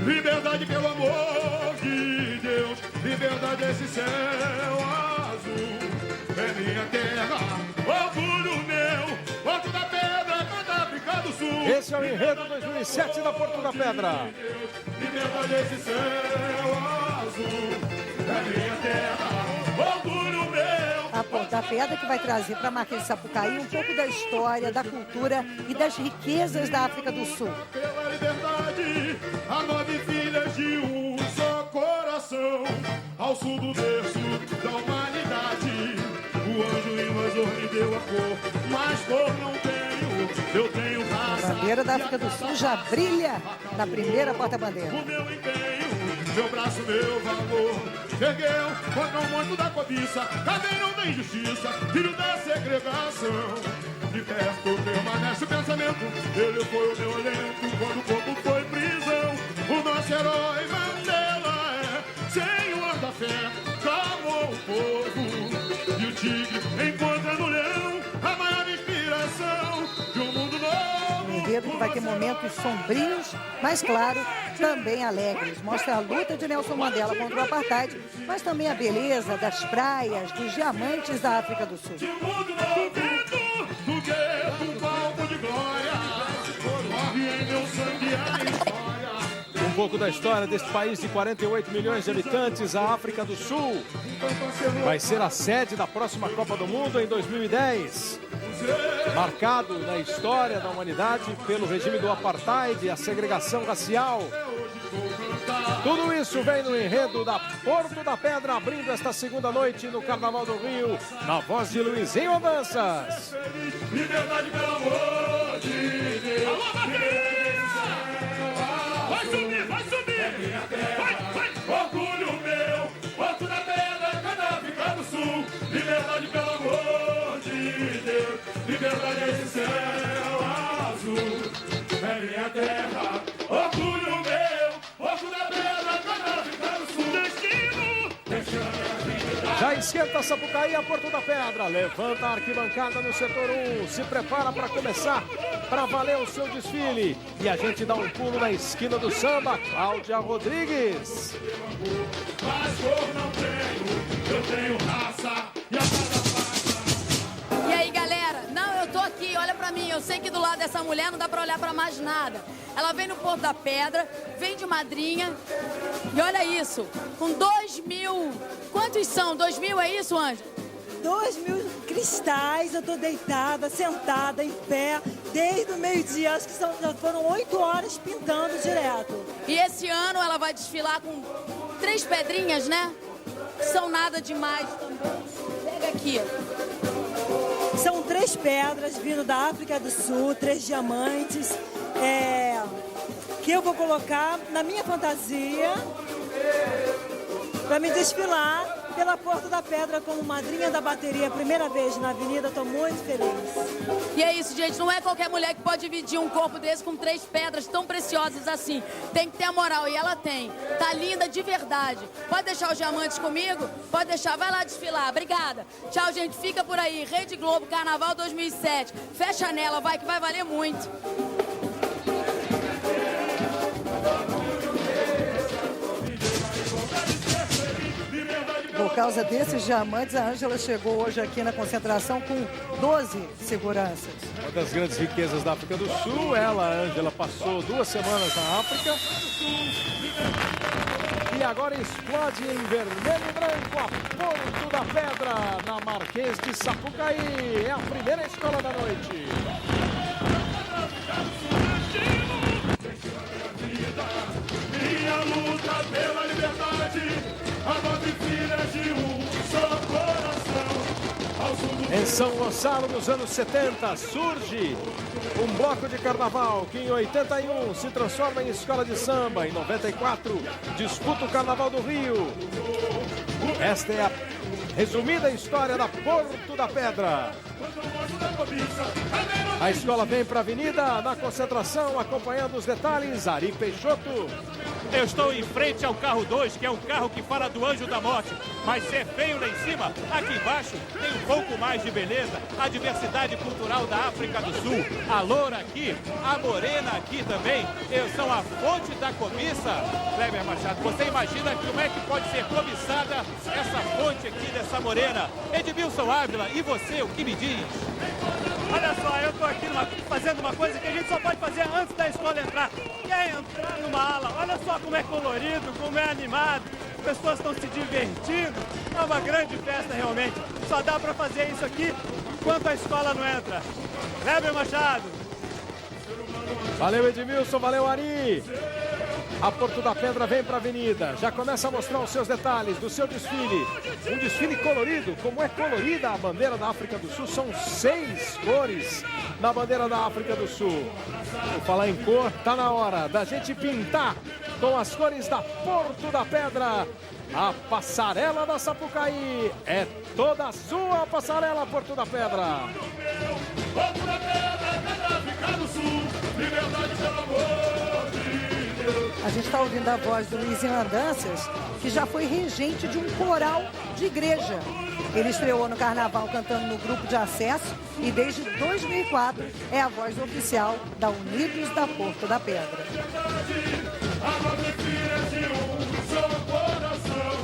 Liberdade pelo amor de Deus, liberdade esse céu azul. É minha terra, orgulho meu, Porto da Pedra, da África do Sul. Esse é o enredo 2007 da Porto da Pedra. Liberdade esse céu azul. É minha terra, orgulho meu. A Porto da Pedra que vai trazer para a Marquês de Sapucaí um pouco da história, da cultura e das riquezas da África do Sul. Pela liberdade, a 9 filhas de um só coração, ao sul do berço da humanidade. O anjo invasor me deu a cor, mas cor não tenho, eu tenho raça. A bandeira da África do Sul já brilha na primeira porta-bandeira. O meu empenho, meu braço, meu valor, ergueu contra o manto da cobiça, cadeirão da injustiça, filho da segregação. De perto permanece o pensamento, ele foi o meu alento quando o corpo foi prisão. O nosso herói Mandela é senhor da fé, salvou o povo. E o tigre encontra no leão a maior inspiração de um mundo novo. Um enredo que vai ter momentos sombrios, mas claro, também alegres. Mostra a luta de Nelson Mandela contra o apartheid, mas também a beleza das praias, dos diamantes da África do Sul. Um pouco da história deste país de 48 milhões de habitantes, a África do Sul. Vai ser a sede da próxima Copa do Mundo em 2010. Marcado na história da humanidade pelo regime do apartheid e a segregação racial. Tudo isso vem no enredo da Porto da Pedra, abrindo esta segunda noite no Carnaval do Rio, na voz de Luizinho Avanças. Liberdade pelo amor de Deus. Alô, Marquinhos! Vai subir, vai subir! Vai! Orgulho meu, Porto da Pedra, cada África do Sul. Liberdade pelo amor de Deus. Liberdade é esse céu azul. É minha terra, orgulho meu, Porto da Pedra, cada África do Sul. Destino! Já esquenta Sapucaí, a Porto da Pedra. Levanta a arquibancada no setor 1. Se prepara para começar, para valer o seu desfile. E a gente dá um pulo na esquina do samba. Cláudia Rodrigues. Mas cor não tenho, eu tenho raça e a cada faca. E aí, galera? Não, eu tô aqui, olha pra mim. Eu sei que do lado dessa mulher não dá pra olhar pra mais nada. Ela vem no Porto da Pedra, vem de madrinha. E olha isso, com 2.000... Quantos são? 2.000 é isso, Ângela? 2.000 cristais, eu tô deitada, sentada, em pé, desde o meio-dia, acho que já foram 8 horas pintando direto. E esse ano ela vai desfilar com 3 pedrinhas, né? São nada demais também. Pega aqui. São 3 pedras vindo da África do Sul, 3 diamantes, que eu vou colocar na minha fantasia para me desfilar pela Porto da Pedra como madrinha da bateria, primeira vez na avenida, estou muito feliz. E é isso, gente, não é qualquer mulher que pode dividir um corpo desse com 3 pedras tão preciosas assim. Tem que ter a moral, e ela tem. Tá linda de verdade. Pode deixar os diamantes comigo? Pode deixar, vai lá desfilar. Obrigada. Tchau, gente, fica por aí. Rede Globo, Carnaval 2007. Fecha nela, vai, que vai valer muito. Por causa desses diamantes, a Ângela chegou hoje aqui na concentração com 12 seguranças. Uma das grandes riquezas da África do Sul, ela, a Ângela, passou 2 semanas na África. E agora explode em vermelho e branco a Porto da Pedra, na Marquês de Sapucaí. É a primeira escola da noite. Minha luta pela liberdade, a 9 filhas de um só coração, ao sul do... Em São Gonçalo, nos anos 70, surge um bloco de carnaval que em 81 se transforma em escola de samba. Em 94, disputa o Carnaval do Rio. Esta é a resumida história da Porto da Pedra. A escola vem para a avenida, na concentração, acompanhando os detalhes, Ari Peixoto. Eu estou em frente ao carro 2, que é um carro que fala do anjo da morte. Mas se é feio lá em cima, aqui embaixo tem um pouco mais de beleza. A diversidade cultural da África do Sul. A loura aqui, a morena aqui também. São a fonte da cobiça. Kleber Machado, você imagina como é que pode ser cobiçada essa fonte aqui dessa morena? Edmilson Ávila, e você, o que me diz? Olha só, eu estou aqui fazendo uma coisa que a gente só pode fazer antes da escola entrar, que é entrar numa aula. Olha só como é colorido, como é animado, as pessoas estão se divertindo, é uma grande festa realmente. Só dá para fazer isso aqui enquanto a escola não entra. Kleber Machado. Valeu, Edmilson, valeu, Ari. A Porto da Pedra vem para a avenida, já começa a mostrar os seus detalhes do seu desfile. Um desfile colorido, como é colorida a bandeira da África do Sul. São 6 cores na bandeira da África do Sul. Por falar em cor, tá na hora da gente pintar com as cores da Porto da Pedra. A passarela da Sapucaí é toda sua, passarela Porto da Pedra. Porto da Pedra, África do Sul, liberdade pelo amor de Deus. A gente está ouvindo a voz do Luizinho Andanças, que já foi regente de um coral de igreja. Ele estreou no Carnaval cantando no grupo de acesso e desde 2004 é a voz oficial da Unidos da Porto da Pedra. A nossa filha de um só coração,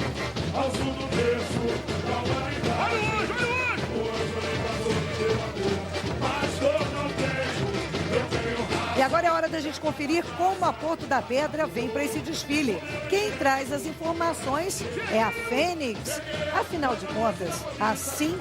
ao sul do berço da humanidade. Olha o anjo, mas eu não tenho. E agora é hora da gente conferir como a Porto da Pedra vem para esse desfile. Quem traz as informações é a Fênix. Afinal de contas, assim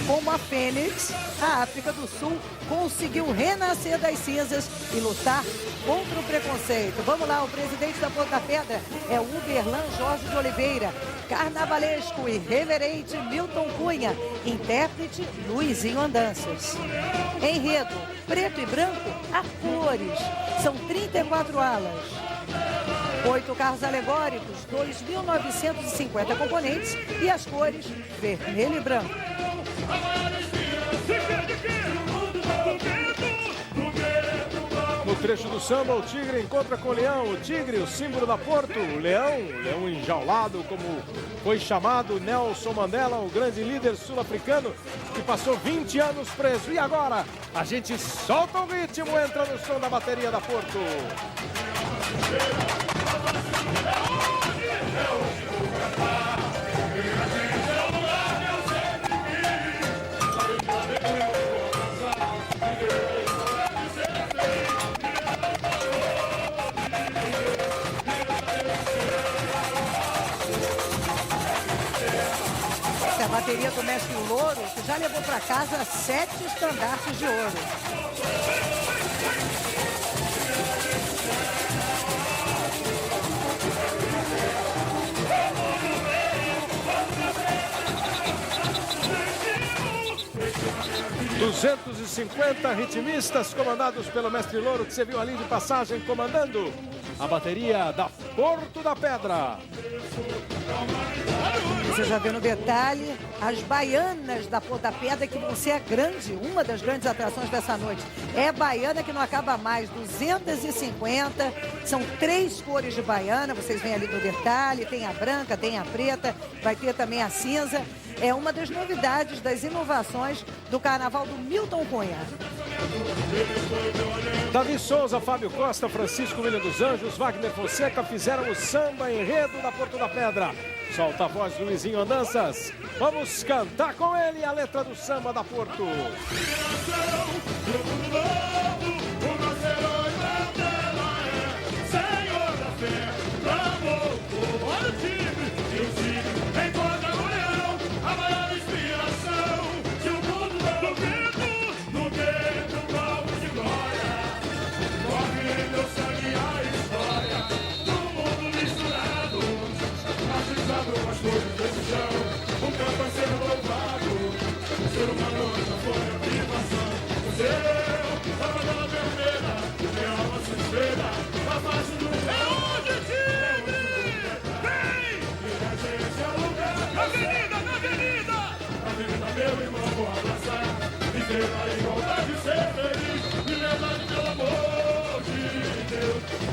como a Fênix, a África do Sul conseguiu renascer das cinzas e lutar contra o preconceito. Vamos lá, o presidente da Porto da Pedra é o Uberlan Jorge de Oliveira, carnavalesco e reverente Milton Cunha, intérprete Luizinho Andanças. Enredo, preto e branco a cores, são 34 alas. 8 carros alegóricos, 2.950 componentes e as cores vermelho e branco. No trecho do samba, o tigre encontra com o leão. O tigre, o símbolo da Porto. O leão enjaulado, como foi chamado Nelson Mandela, o grande líder sul-africano que passou 20 anos preso. E agora, a gente solta o ritmo, entra no som da bateria da Porto. A bateria do Mestre Louro, que já levou para casa 7 estandartes de ouro. ...250 ritmistas comandados pelo Mestre Louro, que você viu ali de passagem, comandando a bateria da Porto da Pedra. Você já vê no detalhe as baianas da Porto da Pedra, que vão ser uma das grandes atrações dessa noite. É baiana que não acaba mais, 250, são 3 cores de baiana, vocês veem ali no detalhe, tem a branca, tem a preta, vai ter também a cinza. É uma das novidades, das inovações do Carnaval do Milton Cunha. Davi Souza, Fábio Costa, Francisco William dos Anjos, Wagner Fonseca fizeram o samba enredo da Porto da Pedra. Solta a voz do Luizinho Andanças. Vamos cantar com ele a letra do samba da Porto.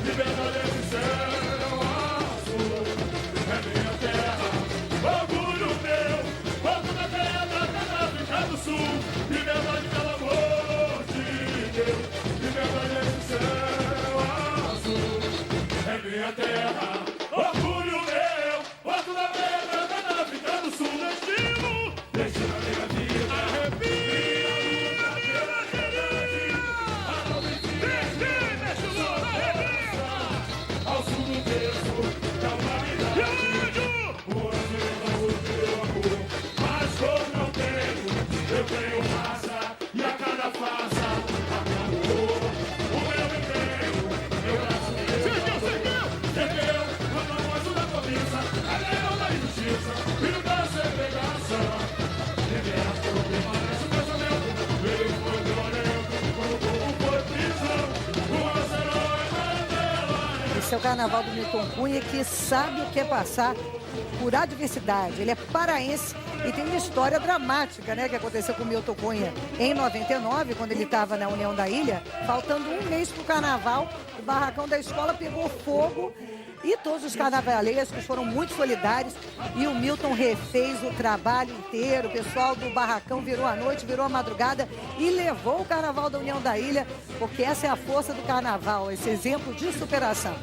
Liberdade de ser Esse é o carnaval do Milton Cunha, que sabe o que é passar por adversidade. Ele é paraense e tem uma história dramática, né, que aconteceu com o Milton Cunha em 99, quando ele estava na União da Ilha. Faltando um mês para o carnaval, o barracão da escola pegou fogo e todos os carnavalescos foram muito solidários e o Milton refez o trabalho inteiro. O pessoal do barracão virou a noite, virou a madrugada e levou o carnaval da União da Ilha, porque essa é a força do carnaval, esse exemplo de superação.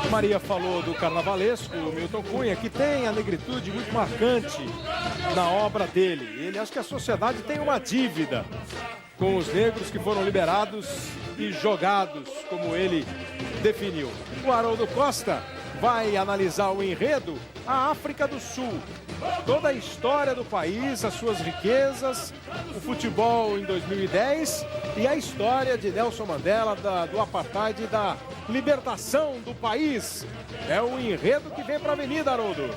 Maria falou do carnavalesco Milton Cunha, que tem a negritude muito marcante na obra dele. Ele acha que a sociedade tem uma dívida com os negros que foram liberados e jogados, como ele definiu. O Haroldo Costa vai analisar o enredo, a África do Sul. Toda a história do país, as suas riquezas, o futebol em 2010 e a história de Nelson Mandela, do apartheid e da libertação do país. É o enredo que vem para a Avenida, Haroldo.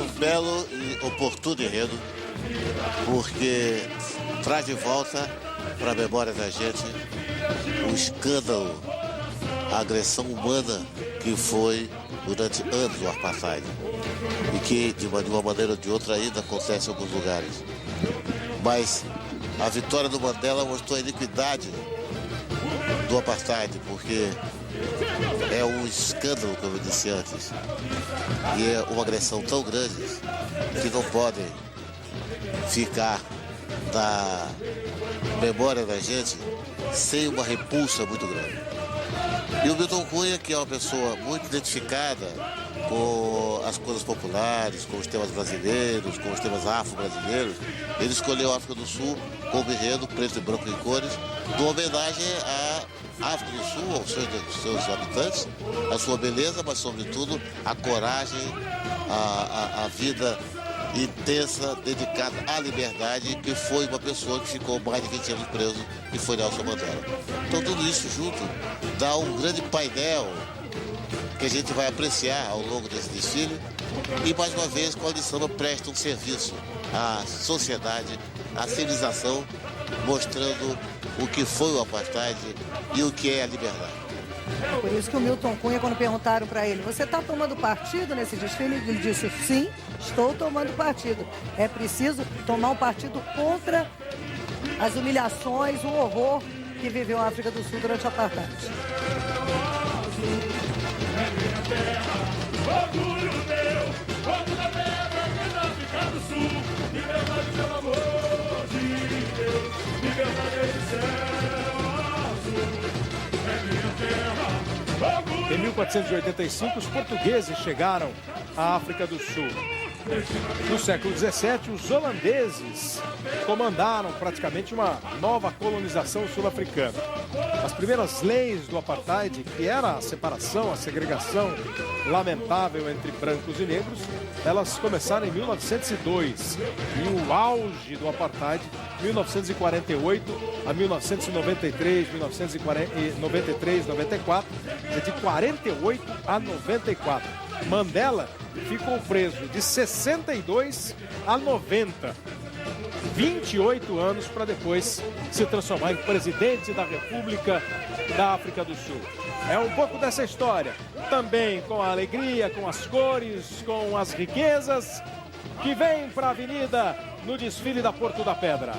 Um belo e oportuno enredo, porque traz de volta para a memória da gente o escândalo, a agressão humana que foi durante anos o apartheid e que de uma maneira ou de outra ainda acontece em alguns lugares. Mas a vitória do Mandela mostrou a iniquidade do apartheid, porque é um escândalo, como eu disse antes, e é uma agressão tão grande que não podem ficar na memória da gente sem uma repulsa muito grande. E o Milton Cunha, que é uma pessoa muito identificada com as coisas populares, com os temas brasileiros, com os temas afro-brasileiros, ele escolheu a África do Sul como enredo preto e branco em cores, de homenagem à África do Sul, aos seus habitantes, a sua beleza, mas sobretudo a coragem, a vida intensa, dedicada à liberdade, que foi uma pessoa que ficou mais de 20 anos preso, e foi Nelson Mandela. Então tudo isso junto dá um grande painel que a gente vai apreciar ao longo desse desfile e mais uma vez com a de samba presta um serviço à sociedade, à civilização, mostrando o que foi o apartheid e o que é a liberdade. Por isso que o Milton Cunha, quando perguntaram para ele, você está tomando partido nesse desfile? Ele disse, sim, estou tomando partido. É preciso tomar um partido contra as humilhações, o horror que viveu a África do Sul durante o apartheid. Em 1485, os portugueses chegaram à África do Sul. No século XVII, os holandeses comandaram praticamente uma nova colonização sul-africana. As primeiras leis do apartheid, que era a separação, a segregação lamentável entre brancos e negros, elas começaram em 1902. E o auge do apartheid, 1948 a 1993, 1993, 94, é de 48 a 94. Mandela ficou preso de 62 a 90, 28 anos para depois se transformar em presidente da República da África do Sul. É um pouco dessa história, também com a alegria, com as cores, com as riquezas, que vem para a avenida no desfile da Porto da Pedra.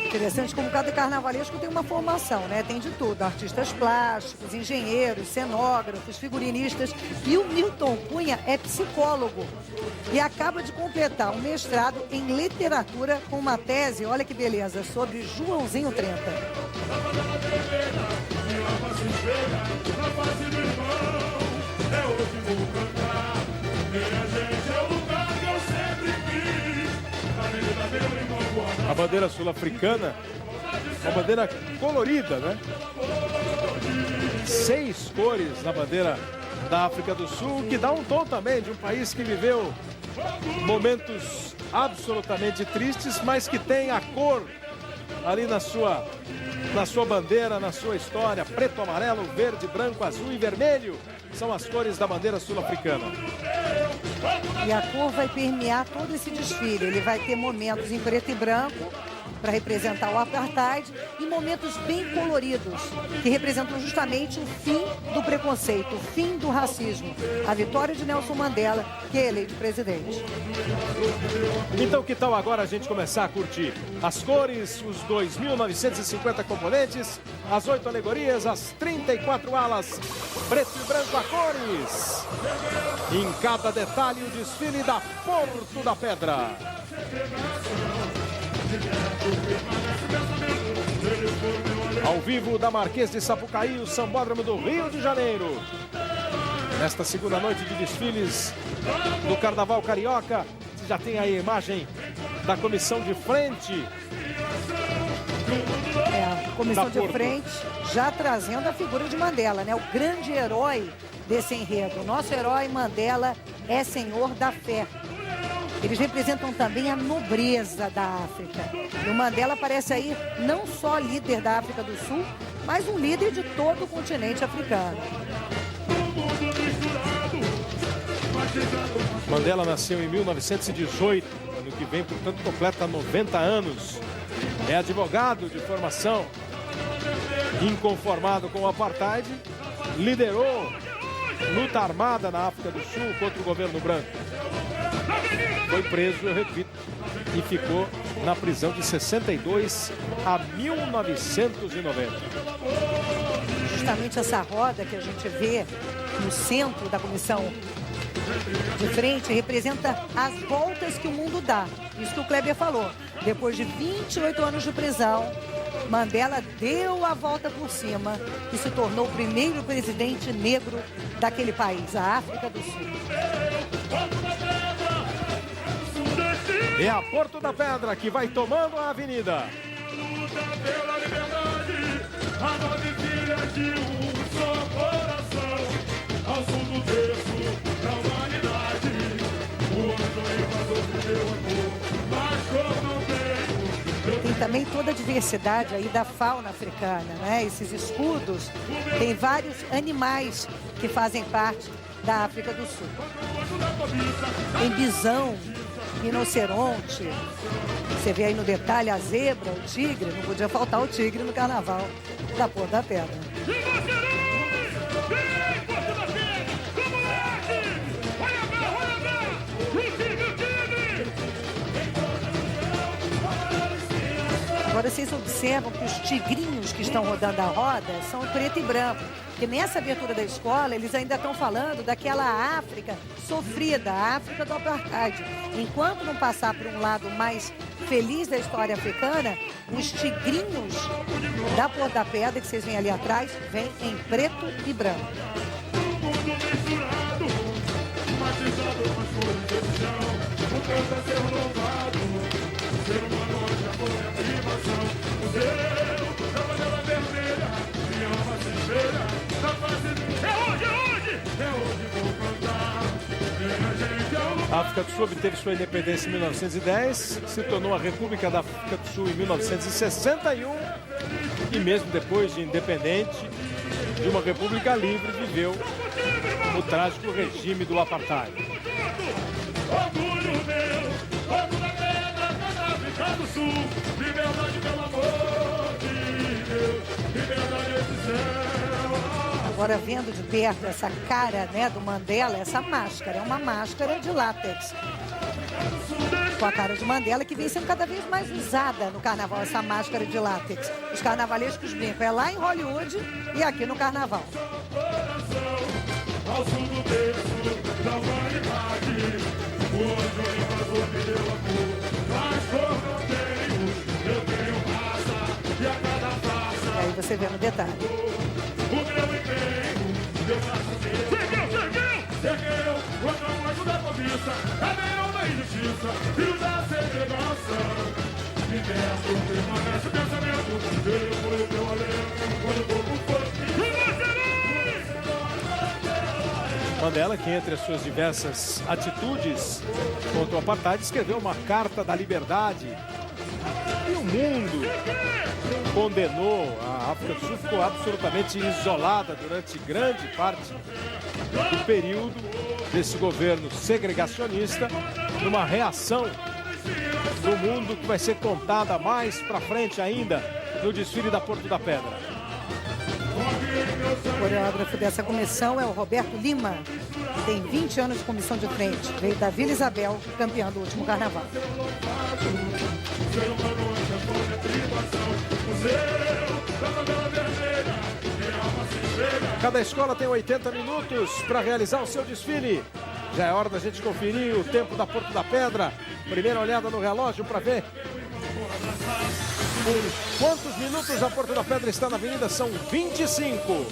Interessante como cada carnavalesco tem uma formação, né? Tem de tudo, artistas plásticos, engenheiros, cenógrafos, figurinistas. E o Milton Cunha é psicólogo e acaba de completar um mestrado em literatura com uma tese, olha que beleza, sobre Joãozinho 30. A bandeira sul-africana, uma bandeira colorida, né? 6 cores na bandeira da África do Sul, que dá um tom também de um país que viveu momentos absolutamente tristes, mas que tem a cor ali na sua bandeira, na sua história. Preto, amarelo, verde, branco, azul e vermelho são as cores da bandeira sul-africana. E a cor vai permear todo esse desfile. Ele vai ter momentos em preto e branco para representar o apartheid e momentos bem coloridos que representam justamente o fim do preconceito, o fim do racismo, a vitória de Nelson Mandela, que é eleito presidente. Então que tal agora a gente começar a curtir as cores, os 2.950 componentes, as 8 alegorias, as 34 alas, preto e branco a cores. Em cada detalhe o desfile da Porto da Pedra. Ao vivo da Marquês de Sapucaí, o Sambódromo do Rio de Janeiro. Nesta segunda noite de desfiles do Carnaval Carioca, você já tem aí a imagem da comissão de frente. A comissão de frente já trazendo a figura de Mandela, né? O grande herói desse enredo. O nosso herói Mandela é senhor da fé. Eles representam também a nobreza da África. E o Mandela aparece aí não só líder da África do Sul, mas um líder de todo o continente africano. Mandela nasceu em 1918, ano que vem, portanto, completa 90 anos. É advogado de formação. Inconformado com o apartheid, liderou luta armada na África do Sul contra o governo branco. Foi preso, eu repito, e ficou na prisão de 62 a 1990. Justamente essa roda que a gente vê no centro da comissão de frente representa as voltas que o mundo dá. Isso que o Kleber falou. Depois de 28 anos de prisão, Mandela deu a volta por cima e se tornou o primeiro presidente negro daquele país, a África do Sul. É a Porto da Pedra que vai tomando a avenida. Luta pela liberdade, a nove filhas de um só coração, ao sul do berço da humanidade. O anjo invasor do meu amor, mas como não tenho. Tem também toda a diversidade aí da fauna africana, né? Esses escudos, tem vários animais que fazem parte da África do Sul. Tem bisão, rinoceronte, você vê aí no detalhe a zebra, o tigre, não podia faltar o tigre no carnaval da Porto da Pedra. Agora vocês observam que os tigrinhos que estão rodando a roda são preto e branco. Porque nessa abertura da escola, eles ainda estão falando daquela África sofrida, a África do apartheid. Enquanto não passar por um lado mais feliz da história africana, os tigrinhos da Porto da Pedra, que vocês veem ali atrás, vêm em preto e branco. A África do Sul obteve sua independência em 1910, se tornou a República da África do Sul em 1961 e mesmo depois de independente de uma república livre, viveu o trágico regime do apartheid. Orgulho meu, Porto da Pedra, da África do Sul, liberdade pelo amor de Deus, liberdade esse céu. Agora, vendo de perto essa cara, né, do Mandela, essa máscara, é uma máscara de látex. Com a cara de Mandela, que vem sendo cada vez mais usada no carnaval, essa máscara de látex. Os carnavalescos brincam, é lá em Hollywood e aqui no carnaval. Ao sul do berço da humanidade, o anjo invasor me deu amor, mas como não tenho, eu tenho raça e a cada face. E aí você vê no detalhe. O meu empenho, meu braço seguiu, quando a morte da cobiça, caminhão da injustiça, filho da segregação. Liberto, permanece o pensamento, ele foi o meu alento, quando o povo foi. Mandela, que entre as suas diversas atitudes contra o apartheid, escreveu uma carta da liberdade. E o mundo condenou. A África do Sul ficou absolutamente isolada durante grande parte do período desse governo segregacionista, numa reação do mundo que vai ser contada mais pra frente ainda no desfile da Porto da Pedra. O coreógrafo dessa comissão é o Roberto Lima, que tem 20 anos de comissão de frente. Veio da Vila Isabel, campeão do último carnaval. Cada escola tem 80 minutos para realizar o seu desfile. Já é hora da gente conferir o tempo da Porto da Pedra. Primeira olhada no relógio para ver quantos minutos a Porto da Pedra está na avenida. São 25.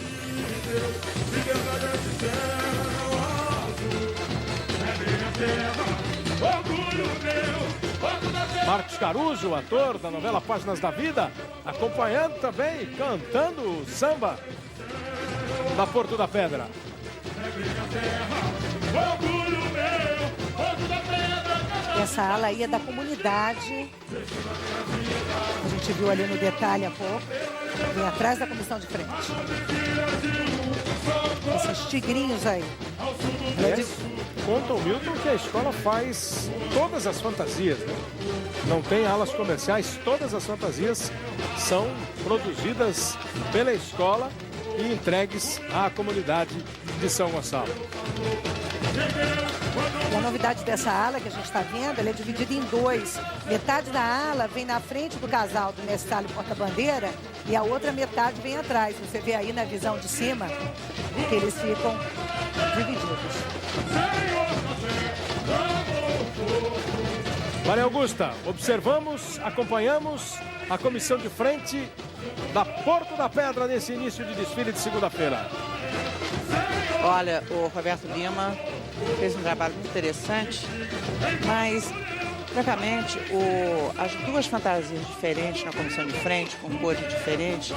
Marcos Caruso, ator da novela Páginas da Vida, acompanhando também, cantando o samba da Porto da Pedra. Essa ala aí é da comunidade. A gente viu ali no detalhe há pouco. Vem atrás da comissão de frente. Esses tigrinhos aí. Conta o Milton que a escola faz todas as fantasias, né? Não tem alas comerciais, todas as fantasias são produzidas pela escola e entregues à comunidade de São Gonçalo. E a novidade dessa ala que a gente está vendo, ela é dividida em dois. Metade da ala vem na frente do casal do mestre porta-bandeira e a outra metade vem atrás. Você vê aí na visão de cima que eles ficam divididos. Maria Augusta, observamos, acompanhamos a comissão de frente da Porto da Pedra nesse início de desfile de segunda-feira. Olha, o Roberto Lima fez um trabalho muito interessante, mas, francamente, as duas fantasias diferentes na comissão de frente, com cores diferentes,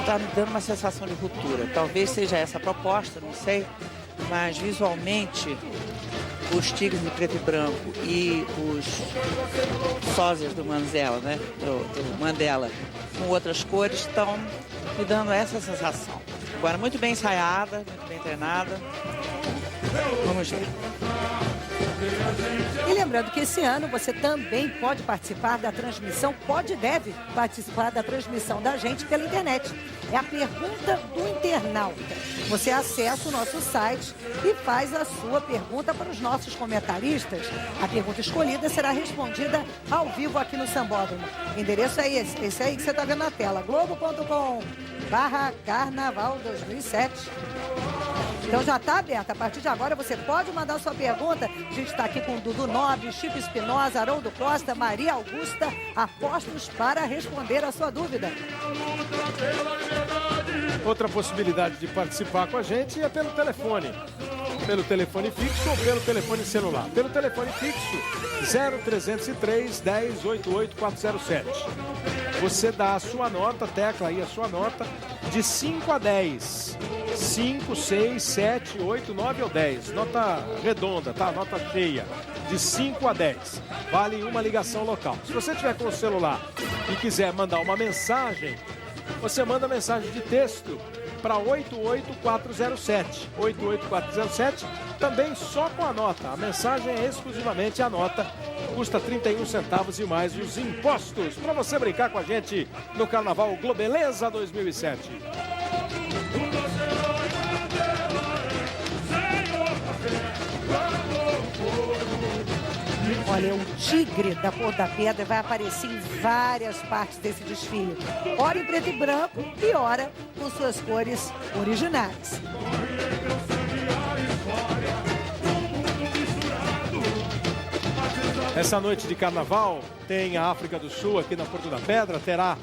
está me dando uma sensação de ruptura. Talvez seja essa a proposta, não sei, mas visualmente os tigres de preto e branco e os sósias do Mandela, né, do Mandela, com outras cores, estão me dando essa sensação. Agora, muito bem ensaiada, muito bem treinada. Vamos ver. E lembrando que esse ano você também pode participar da transmissão, pode e deve participar da transmissão da gente pela internet. É a pergunta do internauta. Você acessa o nosso site e faz a sua pergunta para os nossos comentaristas. A pergunta escolhida será respondida ao vivo aqui no Sambódromo. O endereço é esse aí que você está vendo na tela, globo.com/Carnaval 2007. Então já está aberto. A partir de agora você pode mandar sua pergunta. A gente está aqui com o Dudu Nobre, Chico Espinosa, Haroldo Costa, Maria Augusta, apostos para responder a sua dúvida. Outra possibilidade de participar com a gente é pelo telefone. Pelo telefone fixo ou pelo telefone celular. Pelo telefone fixo, 0303 1088 407. Você dá a sua nota, tecla aí a sua nota, de 5 a 10. 5, 6, 7, 8, 9 ou 10. Nota redonda, tá? Nota cheia. De 5 a 10. Vale uma ligação local. Se você tiver com o celular e quiser mandar uma mensagem, você manda mensagem de texto para 88407. 88407, também só com a nota. A mensagem é exclusivamente a nota. Custa 31 centavos e mais os impostos. Para você brincar com a gente no Carnaval Globeleza 2007. Olha, o tigre da Porto da Pedra vai aparecer em várias partes desse desfile. Ora em preto e branco e ora com suas cores originais. Essa noite de carnaval tem a África do Sul aqui na Porto da Pedra. Terá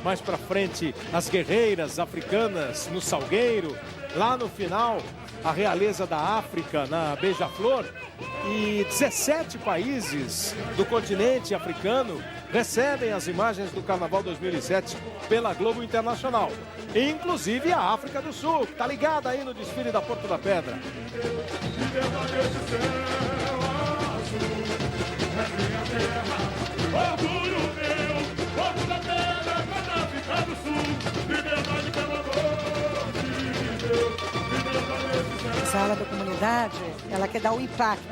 mais pra frente as guerreiras africanas no Salgueiro. Lá no final a realeza da África na Beija-Flor. E 17 países do continente africano recebem as imagens do Carnaval 2007 pela Globo Internacional. Inclusive a África do Sul, que está ligada aí no desfile da Porto da Pedra. Essa ala da comunidade, ela quer dar o impacto,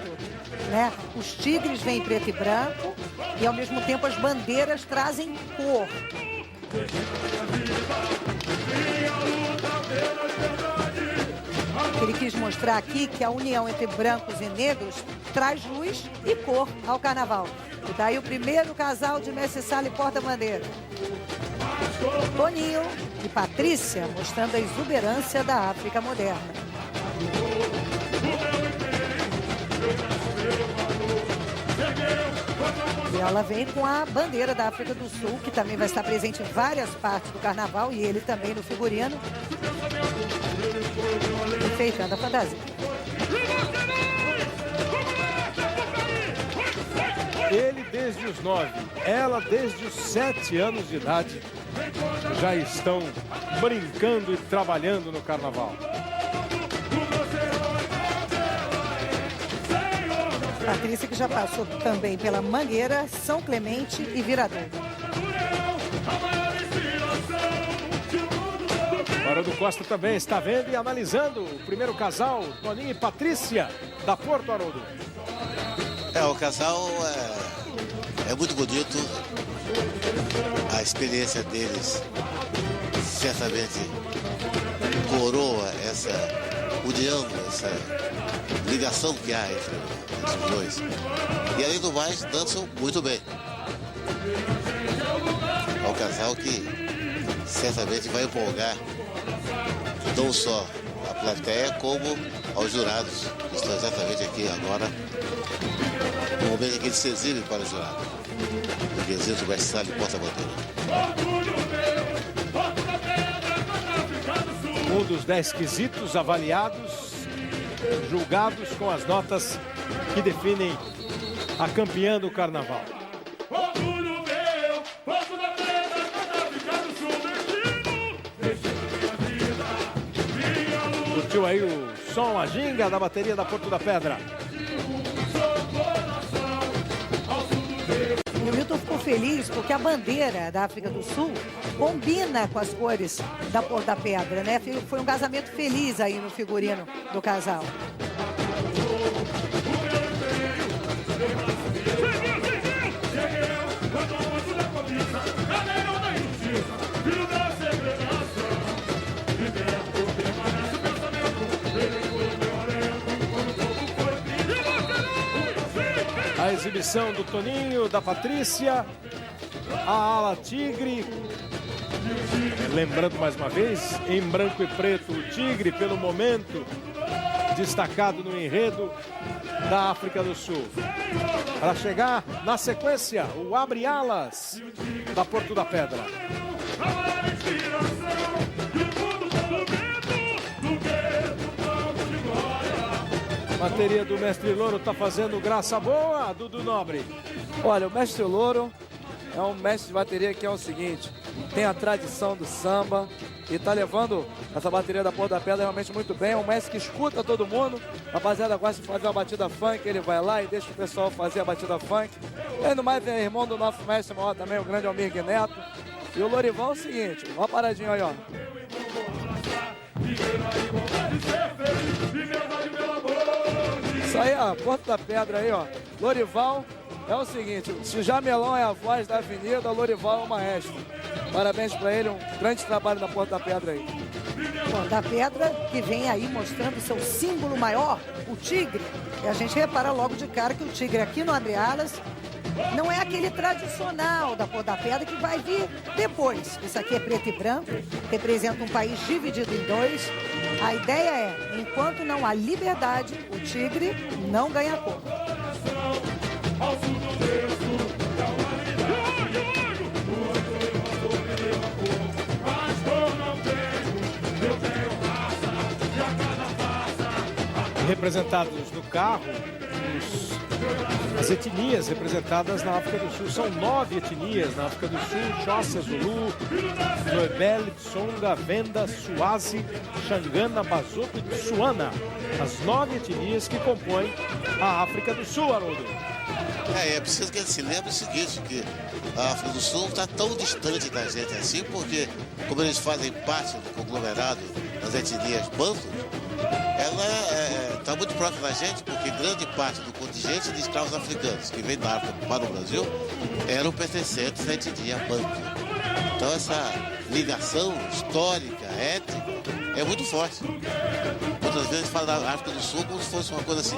né? Os tigres vêm em preto e branco e ao mesmo tempo as bandeiras trazem cor. Ele quis mostrar aqui que a união entre brancos e negros traz luz e cor ao carnaval. E daí o primeiro casal de mestre sala e porta-bandeira. Toninho e Patrícia mostrando a exuberância da África moderna. E ela vem com a bandeira da África do Sul, que também vai estar presente em várias partes do carnaval, e ele também no figurino. Enfeitando a fantasia. Ele desde os 9, ela desde os 7 anos de idade, já estão brincando e trabalhando no carnaval. Patrícia, que já passou também pela Mangueira, São Clemente e Viradouro. Haroldo Costa também está vendo e analisando o primeiro casal, Toninho e Patrícia, da Porto, Haroldo. O casal é muito bonito. A experiência deles certamente coroa essa união, essa ligação que há entre os dois. E além do mais, dançam muito bem. É um casal que certamente vai empolgar não só a plateia, como aos jurados, que estão exatamente aqui agora, no momento em que eles se exibem para o jurado. No quesito mestre sala e porta-bandeira. Um dos 10 quesitos avaliados, julgados com as notas que definem a campeã do carnaval. Curtiu aí o som, a ginga da bateria da Porto da Pedra. O Milton ficou feliz porque a bandeira da África do Sul combina com as cores da Porto da Pedra, né? Foi um casamento feliz aí no figurino do casal. A exibição do Toninho, da Patrícia, a ala tigre. Lembrando mais uma vez, em branco e preto, o tigre, pelo momento, destacado no enredo da África do Sul. Para chegar na sequência, o abre-alas da Porto da Pedra. A bateria do Mestre Louro está fazendo graça boa, Dudu Nobre. Olha, o Mestre Louro é um mestre de bateria que é o seguinte, tem a tradição do samba e está levando essa bateria da Porto da Pedra realmente muito bem. É um mestre que escuta todo mundo, a rapaziada gosta de fazer uma batida funk, ele vai lá e deixa o pessoal fazer a batida funk. E no mais é irmão do nosso mestre maior também, o grande Almir Neto. E o Lorival é o seguinte, uma paradinha aí, ó. Isso aí, ó, Porto da Pedra aí, ó. Lorival é o seguinte, se o Jamelão é a voz da avenida, o Lorival é o maestro. Parabéns pra ele, um grande trabalho da Porto da Pedra aí. Porto da Pedra, que vem aí mostrando seu símbolo maior, o tigre. E a gente repara logo de cara que o tigre aqui no abre-alas não é aquele tradicional da Porto da Pedra que vai vir depois. Isso aqui é preto e branco, representa um país dividido em dois. A ideia é, enquanto não há liberdade, o tigre não ganha cor. representados no carro, as etnias representadas na África do Sul. São 9 etnias na África do Sul: Xhosa, Zulu, Noebele, Tsonga, Venda, Swazi, Xangana, Bazoto e Tswana. As 9 etnias que compõem a África do Sul, Haroldo. É preciso que a gente se lembre o seguinte, que a África do Sul não está tão distante da gente assim, porque como eles fazem parte do conglomerado das etnias bantus, ela está muito próxima da gente, porque grande parte do contingente de escravos africanos que vem da África para o Brasil eram pertencentes à etnia bantu. Então essa ligação histórica, étnica, é muito forte. Muitas vezes a gente fala da África do Sul como se fosse uma coisa assim,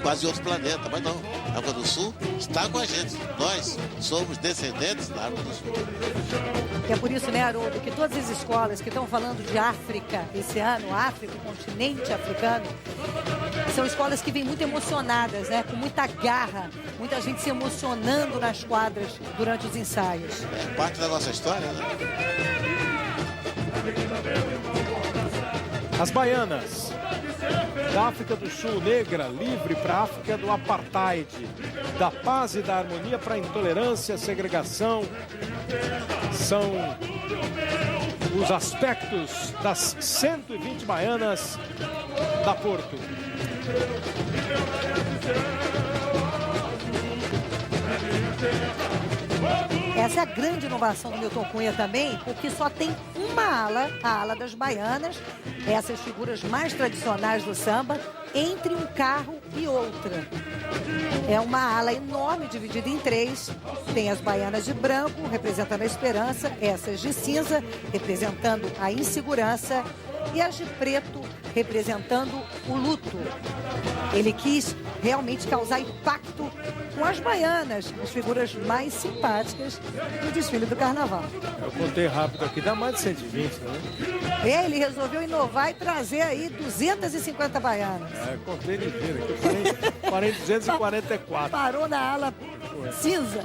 quase outro planeta, mas não. A África do Sul está com a gente. Nós somos descendentes da África do Sul. E é por isso, né, Haroldo, que todas as escolas que estão falando de África esse ano, África, o continente africano, são escolas que vêm muito emocionadas, né, com muita garra, muita gente se emocionando nas quadras durante os ensaios. É parte da nossa história, né? As baianas da África do Sul, negra, livre para a África do apartheid, da paz e da harmonia para a intolerância, segregação, são os aspectos das 120 baianas da Porto. Essa é a grande inovação do Milton Cunha também, porque só tem uma ala, a ala das baianas, essas figuras mais tradicionais do samba, entre um carro e outra. É uma ala enorme, dividida em 3. Tem as baianas de branco, representando a esperança, essas de cinza, representando a insegurança, e as de preto, representando o luto. Ele quis realmente causar impacto com as baianas, as figuras mais simpáticas do desfile do carnaval. Eu contei rápido aqui, dá mais de 120, né? Ele resolveu inovar e trazer aí 250 baianas. Contei ligeiro aqui, eu parei 244. Parou na ala cinza.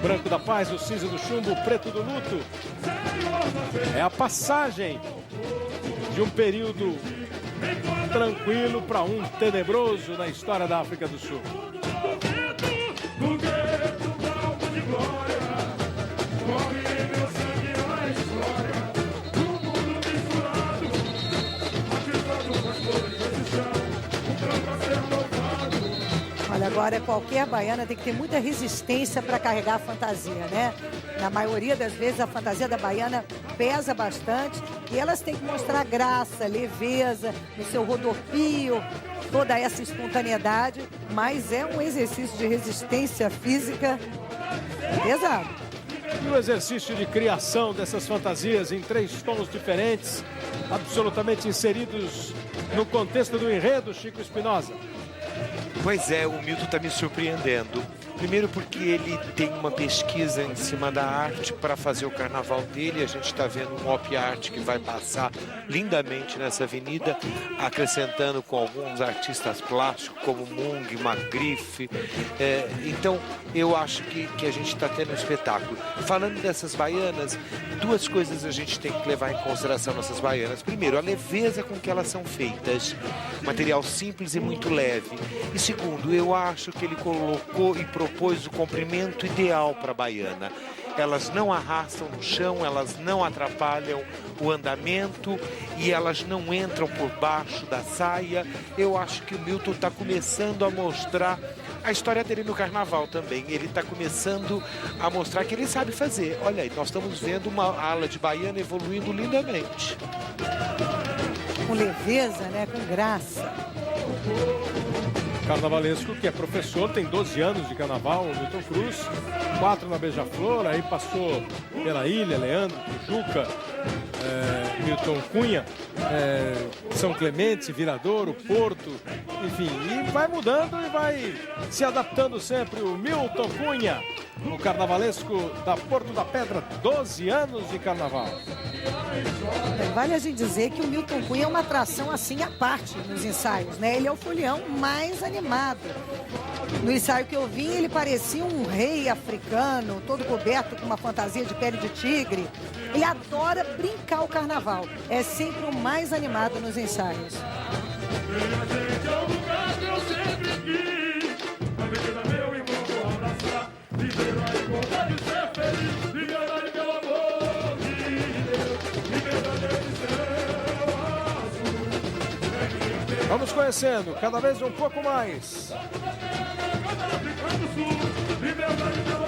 Branco da paz, o cinza do chumbo, o preto do luto. É a passagem de um período tranquilo para um tenebroso na história da África do Sul. Olha, agora qualquer baiana tem que ter muita resistência para carregar a fantasia, né? Na maioria das vezes a fantasia da baiana pesa bastante e elas têm que mostrar graça, leveza no seu rodopio, toda essa espontaneidade, mas é um exercício de resistência física pesado. E o exercício de criação dessas fantasias em 3 tons diferentes, absolutamente inseridos no contexto do enredo, Chico Espinosa. Pois é, o Milton está me surpreendendo. Primeiro porque ele tem uma pesquisa em cima da arte para fazer o carnaval dele. A gente está vendo um op art que vai passar lindamente nessa avenida, acrescentando com alguns artistas plásticos como Mung, Magrife. Então eu acho que a gente está tendo um espetáculo. Falando dessas baianas, 2 coisas a gente tem que levar em consideração nessas baianas. Primeiro, a leveza com que elas são feitas, material simples e muito leve. E segundo, eu acho que ele colocou e propôs o comprimento ideal para a baiana. Elas não arrastam no chão, elas não atrapalham o andamento e elas não entram por baixo da saia. Eu acho que o Milton está começando a mostrar a história dele no carnaval também. Ele está começando a mostrar que ele sabe fazer. Olha aí, nós estamos vendo uma ala de baiana evoluindo lindamente. Com leveza, né? Com graça. Carnavalesco, que é professor, tem 12 anos de carnaval, o Milton Cruz, 4 na Beija-Flor, aí passou pela Ilha, Leandro, Tijuca, Milton Cunha, São Clemente, Viradouro, Porto, enfim, e vai mudando e vai se adaptando sempre o Milton Cunha, o carnavalesco da Porto da Pedra, 12 anos de carnaval. Vale a gente dizer que o Milton Cunha é uma atração assim à parte nos ensaios, né? Ele é o folião mais animado. No ensaio que eu vi, ele parecia um rei africano, todo coberto com uma fantasia de pele de tigre. Ele adora brincar o carnaval. É sempre o mais animado nos ensaios. Vamos conhecendo cada vez um pouco mais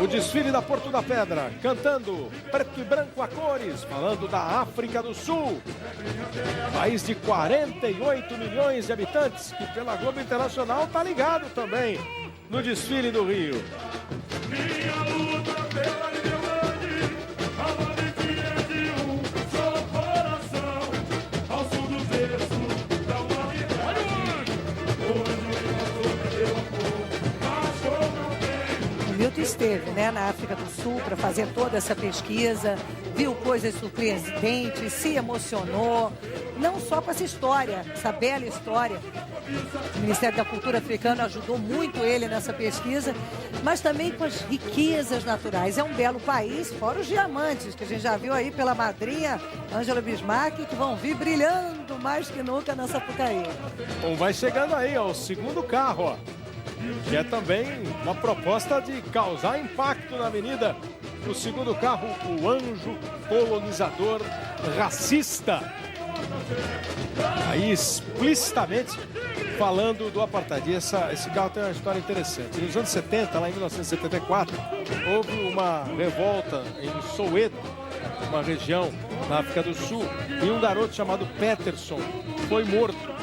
o desfile da Porto da Pedra, cantando preto e branco a cores, falando da África do Sul, país de 48 milhões de habitantes, que pela Globo Internacional tá ligado também no desfile do Rio. Milton esteve, né, na África do Sul para fazer toda essa pesquisa, viu coisas surpreendentes, se emocionou, não só com essa história, essa bela história. O Ministério da Cultura africano ajudou muito ele nessa pesquisa, mas também com as riquezas naturais. É um belo país, fora os diamantes, que a gente já viu aí pela madrinha Ângela Bismarck, que vão vir brilhando mais que nunca na Sapucaí. Bom, vai chegando aí, ó, o segundo carro, ó, que é também uma proposta de causar impacto na avenida. O segundo carro, o Anjo Colonizador Racista. Aí explicitamente falando do apartheid. Esse carro tem uma história interessante. Nos anos 70, lá em 1974, houve uma revolta em Soweto, uma região na África do Sul, e um garoto chamado Peterson foi morto.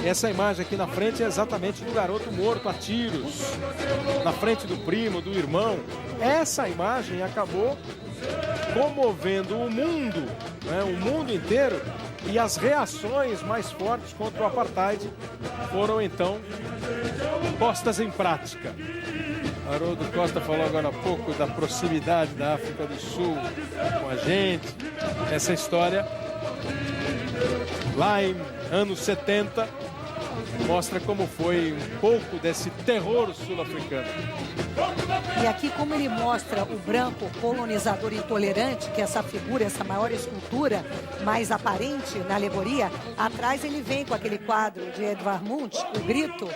Essa imagem aqui na frente é exatamente do garoto morto a tiros, na frente do primo, do irmão. Essa imagem acabou comovendo o mundo, né, o mundo inteiro, e as reações mais fortes contra o apartheid foram então postas em prática. Haroldo Costa falou agora há pouco da proximidade da África do Sul com a gente. Essa história lá em anos 70 mostra como foi um pouco desse terror sul-africano. E aqui como ele mostra o branco colonizador intolerante, que é essa figura, essa maior escultura mais aparente na alegoria, atrás ele vem com aquele quadro de Edvard Munch, O Grito,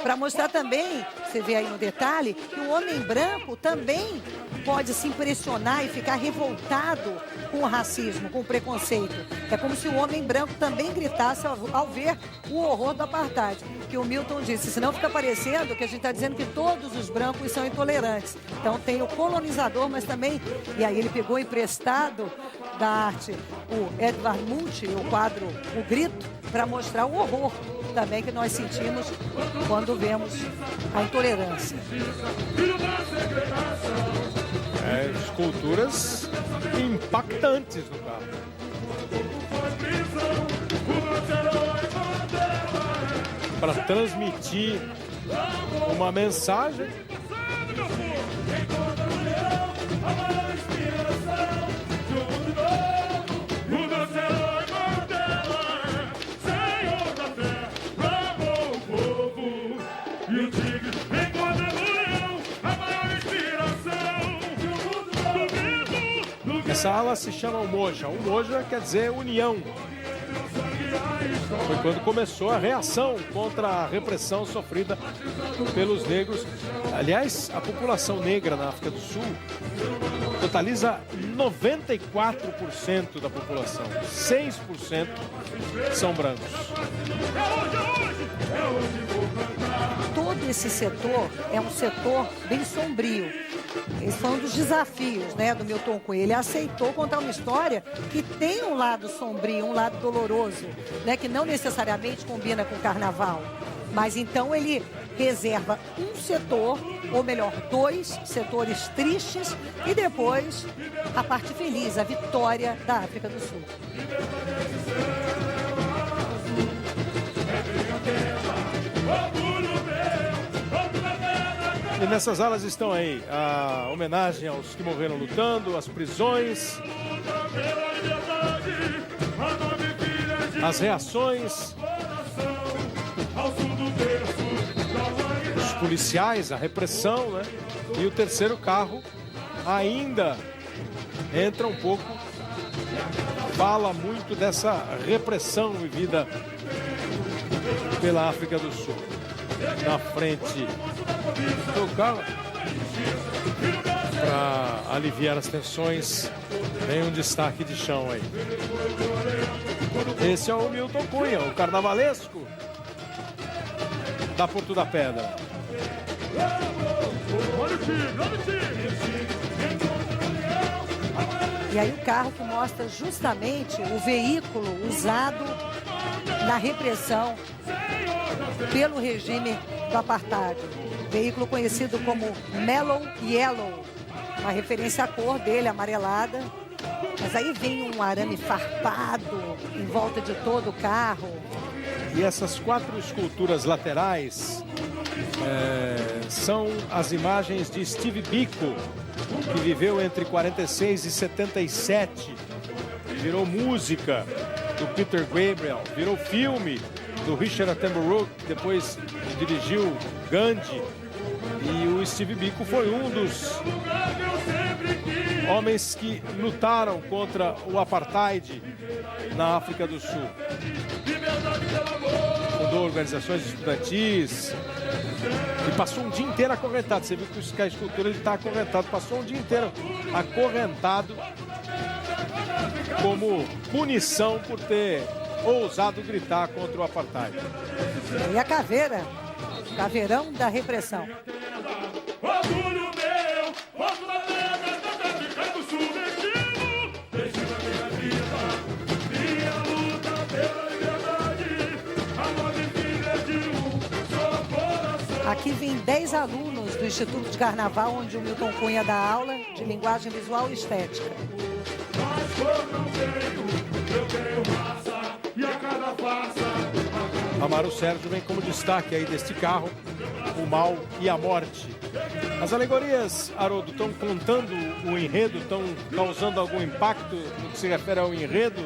para mostrar também, você vê aí no detalhe, que o homem branco também pode se impressionar e ficar revoltado com o racismo, com o preconceito. É como se o homem branco também gritasse ao ver o horror do apartheid, que o Milton disse, senão fica parecendo que a gente está dizendo que todos os brancos são intolerantes. Então tem o colonizador, mas também, e aí ele pegou emprestado da arte o Edvard Munch, o quadro O Grito, para mostrar o horror também que nós sentimos quando vemos a intolerância. Esculturas impactantes no carro. Para transmitir uma mensagem. Essa ala se chama Umoja. Umoja quer dizer união. Foi quando começou a reação contra a repressão sofrida pelos negros. Aliás, a população negra na África do Sul totaliza 94% da população. 6% são brancos. Todo esse setor é um setor bem sombrio. Esse foi um dos desafios, né, do Milton Cunha. Ele aceitou contar uma história que tem um lado sombrio, um lado doloroso, né, que não necessariamente combina com o carnaval. Mas então ele reserva um setor, ou melhor, dois setores tristes, e depois a parte feliz, a vitória da África do Sul. E nessas alas estão aí a homenagem aos que morreram lutando, as prisões, as reações, os policiais, a repressão, né? E o terceiro carro ainda entra um pouco, fala muito dessa repressão vivida pela África do Sul. Na frente do carro, para aliviar as tensões, tem um destaque de chão aí. Esse é o Milton Cunha, o carnavalesco da Porto da Pedra. E aí o carro que mostra justamente o veículo usado na repressão pelo regime do apartheid. Veículo conhecido como Mellow Yellow, uma referência à cor dele, amarelada. Mas aí vem um arame farpado em volta de todo o carro. E essas 4 esculturas laterais são as imagens de Steve Biko, que viveu entre 46 e 77. Virou música do Peter Gabriel, virou filme do Richard Attenborough, que depois dirigiu Gandhi. E o Steve Biko foi um dos homens que lutaram contra o apartheid na África do Sul. Fundou organizações estudantis e passou um dia inteiro acorrentado. Você viu que a escultura está acorrentado. Passou um dia inteiro acorrentado como punição por ter ousado gritar contra o apartheid. E a caveira, caveirão da repressão. Aqui vem 10 alunos do Instituto de Carnaval, onde o Milton Cunha dá aula de linguagem visual e estética. Amaro Sérgio vem como destaque aí deste carro, o mal e a morte. As alegorias, Haroldo, estão contando o enredo, estão causando algum impacto no que se refere ao enredo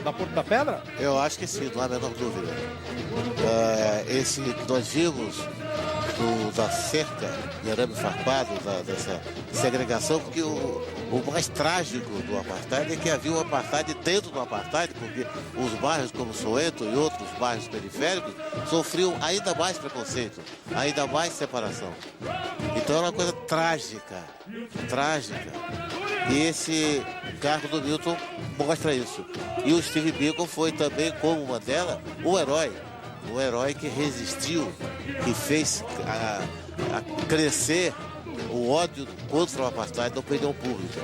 da Porto da Pedra? Eu acho que sim, não há a menor dúvida. Esse que nós vimos da cerca de arame farpado, dessa segregação, porque o mais trágico do apartheid é que havia um apartheid dentro do apartheid, porque os bairros como Soweto e outros bairros periféricos sofriam ainda mais preconceito, ainda mais separação. Então era uma coisa trágica. E esse carro do Milton mostra isso. E o Steve Biko foi também, como Mandela, um herói que resistiu, que fez crescer o ódio contra o apartheid na opinião pública.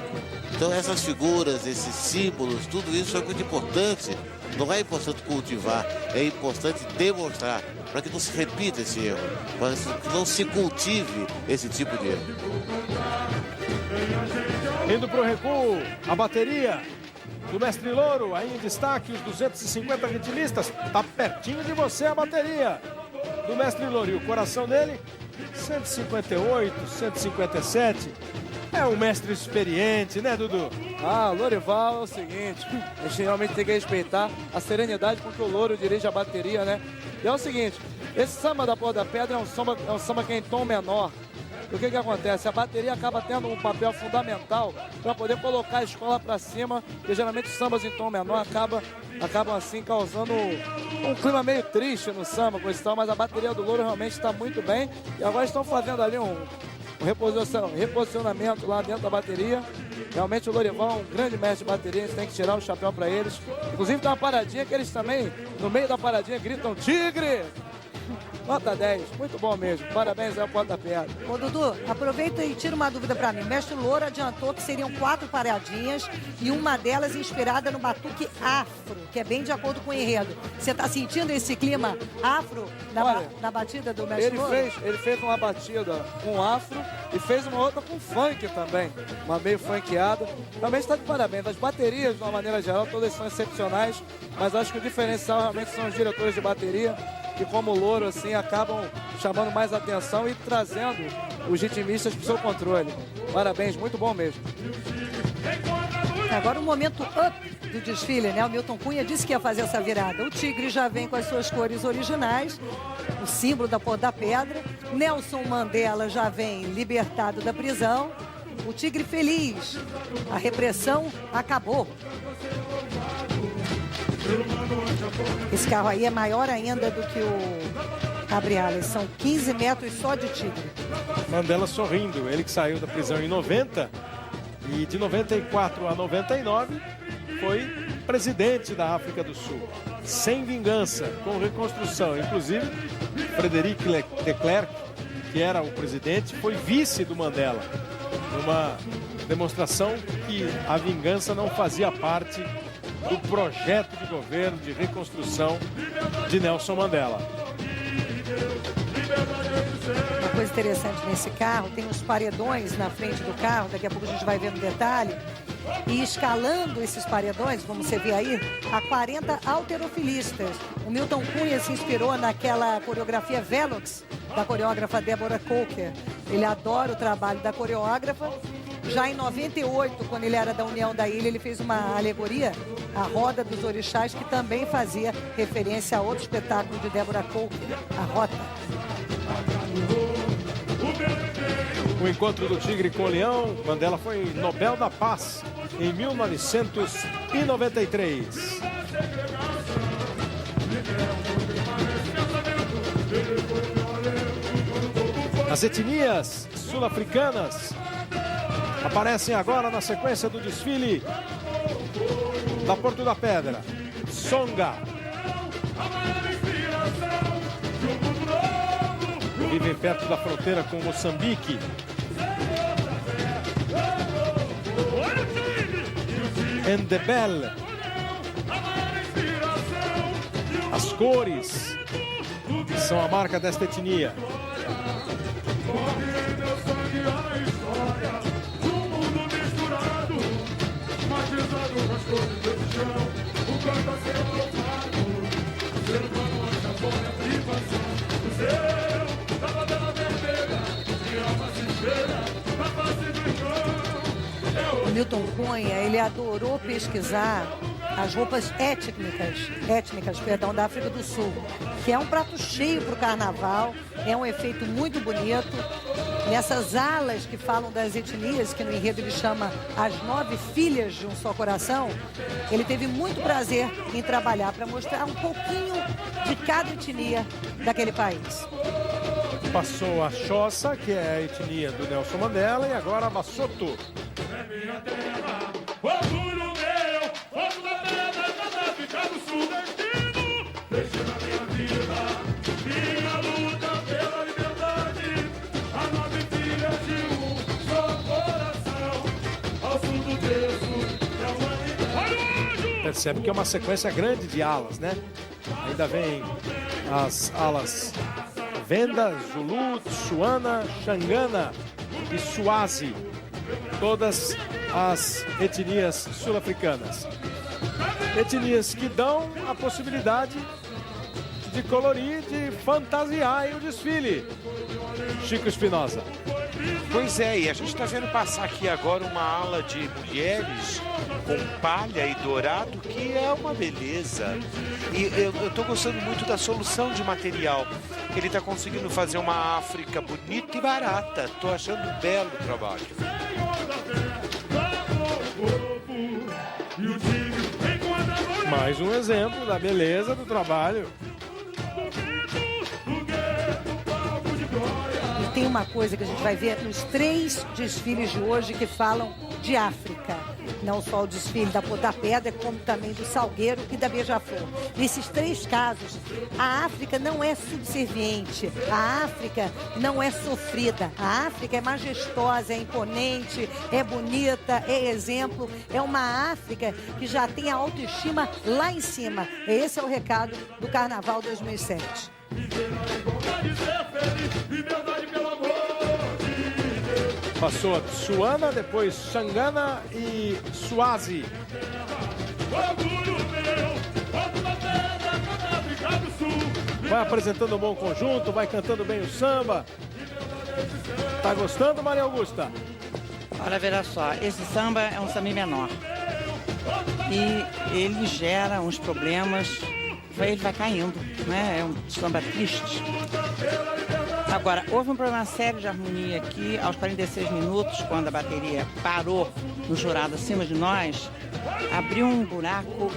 Então essas figuras, esses símbolos, tudo isso é muito importante. Não é importante cultivar, é importante demonstrar, para que não se repita esse erro, para que não se cultive esse tipo de erro. Indo para o recuo, a bateria do Mestre Louro, aí em destaque, os 250 ritmistas. Tá pertinho de você a bateria do Mestre Louro. E o coração dele, 158, 157. É um mestre experiente, né, Dudu? Lorival é o seguinte, a gente realmente tem que respeitar a serenidade com que o Louro dirige a bateria, né? E é o seguinte, esse samba da Porta da Pedra é um samba que é em tom menor. O que acontece? A bateria acaba tendo um papel fundamental para poder colocar a escola para cima, e geralmente os sambas em tom menor acabam assim causando um clima meio triste no samba, mas a bateria do Louro realmente está muito bem, e agora estão fazendo ali um reposicionamento lá dentro da bateria. Realmente o Lorival é um grande mestre de bateria, a gente tem que tirar o chapéu para eles. Inclusive tem uma paradinha que eles também, no meio da paradinha, gritam Tigre! Nota 10, muito bom mesmo. Parabéns ao Porta da Pedra. Ô, Dudu, aproveita e tira uma dúvida para mim. O Mestre Louro adiantou que seriam 4 paradinhas e uma delas inspirada no batuque afro, que é bem de acordo com o enredo. Você está sentindo esse clima afro na batida do Mestre Louro? Ele fez uma batida com afro e fez uma outra com funk também, uma meio funkeada. Também está de parabéns. As baterias, de uma maneira geral, todas são excepcionais, mas acho que o diferencial realmente são os diretores de bateria, que como o Louro, assim, acabam chamando mais atenção e trazendo os ritmistas para o seu controle. Parabéns, muito bom mesmo. Agora o momento up do desfile, né? O Milton Cunha disse que ia fazer essa virada. O tigre já vem com as suas cores originais, o símbolo da Ponta da Pedra. Nelson Mandela já vem libertado da prisão. O tigre feliz. A repressão acabou. Esse carro aí é maior ainda do que o Cabriales. São 15 metros só de tigre. Mandela sorrindo. Ele que saiu da prisão em 90 e de 94 a 99 foi presidente da África do Sul. Sem vingança, com reconstrução. Inclusive, Frederic de Klerk, que era o presidente, foi vice do Mandela. Uma demonstração que a vingança não fazia parte do projeto de governo de reconstrução de Nelson Mandela. Uma coisa interessante nesse carro, tem uns paredões na frente do carro, daqui a pouco a gente vai ver no detalhe. E escalando esses paredões, como você vê aí, há 40 halterofilistas. O Milton Cunha se inspirou naquela coreografia Velox, da coreógrafa Deborah Coker. Ele adora o trabalho da coreógrafa. Já em 98, quando ele era da União da Ilha, ele fez uma alegoria, a Roda dos Orixás, que também fazia referência a outro espetáculo de Deborah Coker, a Rota. O encontro do tigre com o leão, Mandela foi Nobel da Paz em 1993. As etnias sul-africanas aparecem agora na sequência do desfile da Porto da Pedra. Songa. Vivem perto da fronteira com Moçambique. Ndebele. As cores são a marca desta etnia. O Milton Cunha, ele adorou pesquisar as roupas étnicas, da África do Sul, que é um prato cheio para o carnaval, é um efeito muito bonito. Nessas alas que falam das etnias, que no enredo ele chama as 9 filhas de um só coração, ele teve muito prazer em trabalhar para mostrar um pouquinho de cada etnia daquele país. Passou a Xhosa, que é a etnia do Nelson Mandela, e agora a Basotho. Percebe que é uma sequência grande de alas, né? Ainda vem as alas Venda, Zulu, Tswana, Xangana e Swazi. Todas as etnias sul-africanas. Etnias que dão a possibilidade de colorir, de fantasiar o desfile. Chico Espinosa. Pois é, e a gente está vendo passar aqui agora uma ala de mulheres com palha e dourado, que é uma beleza. E eu estou gostando muito da solução de material. Ele está conseguindo fazer uma África bonita e barata. Estou achando um belo trabalho. Mais um exemplo da beleza do trabalho. E tem uma coisa que a gente vai ver nos 3 desfiles de hoje que falam de África. Não só o desfile da Ponta da Pedra, como também do Salgueiro e da Beija-Flor. Nesses 3 casos, a África não é subserviente, a África não é sofrida. A África é majestosa, é imponente, é bonita, é exemplo. É uma África que já tem a autoestima lá em cima. Esse é o recado do Carnaval 2007. Passou a Tswana, depois Xangana e Swazi. Vai apresentando um bom conjunto, vai cantando bem o samba. Tá gostando, Maria Augusta? Olha, veja só, esse samba é um samba menor. e ele gera uns problemas, ele vai caindo, né? É um samba triste. Agora, houve um problema sério de harmonia aqui, aos 46 minutos, quando a bateria parou no jurado acima de nós, abriu um buraco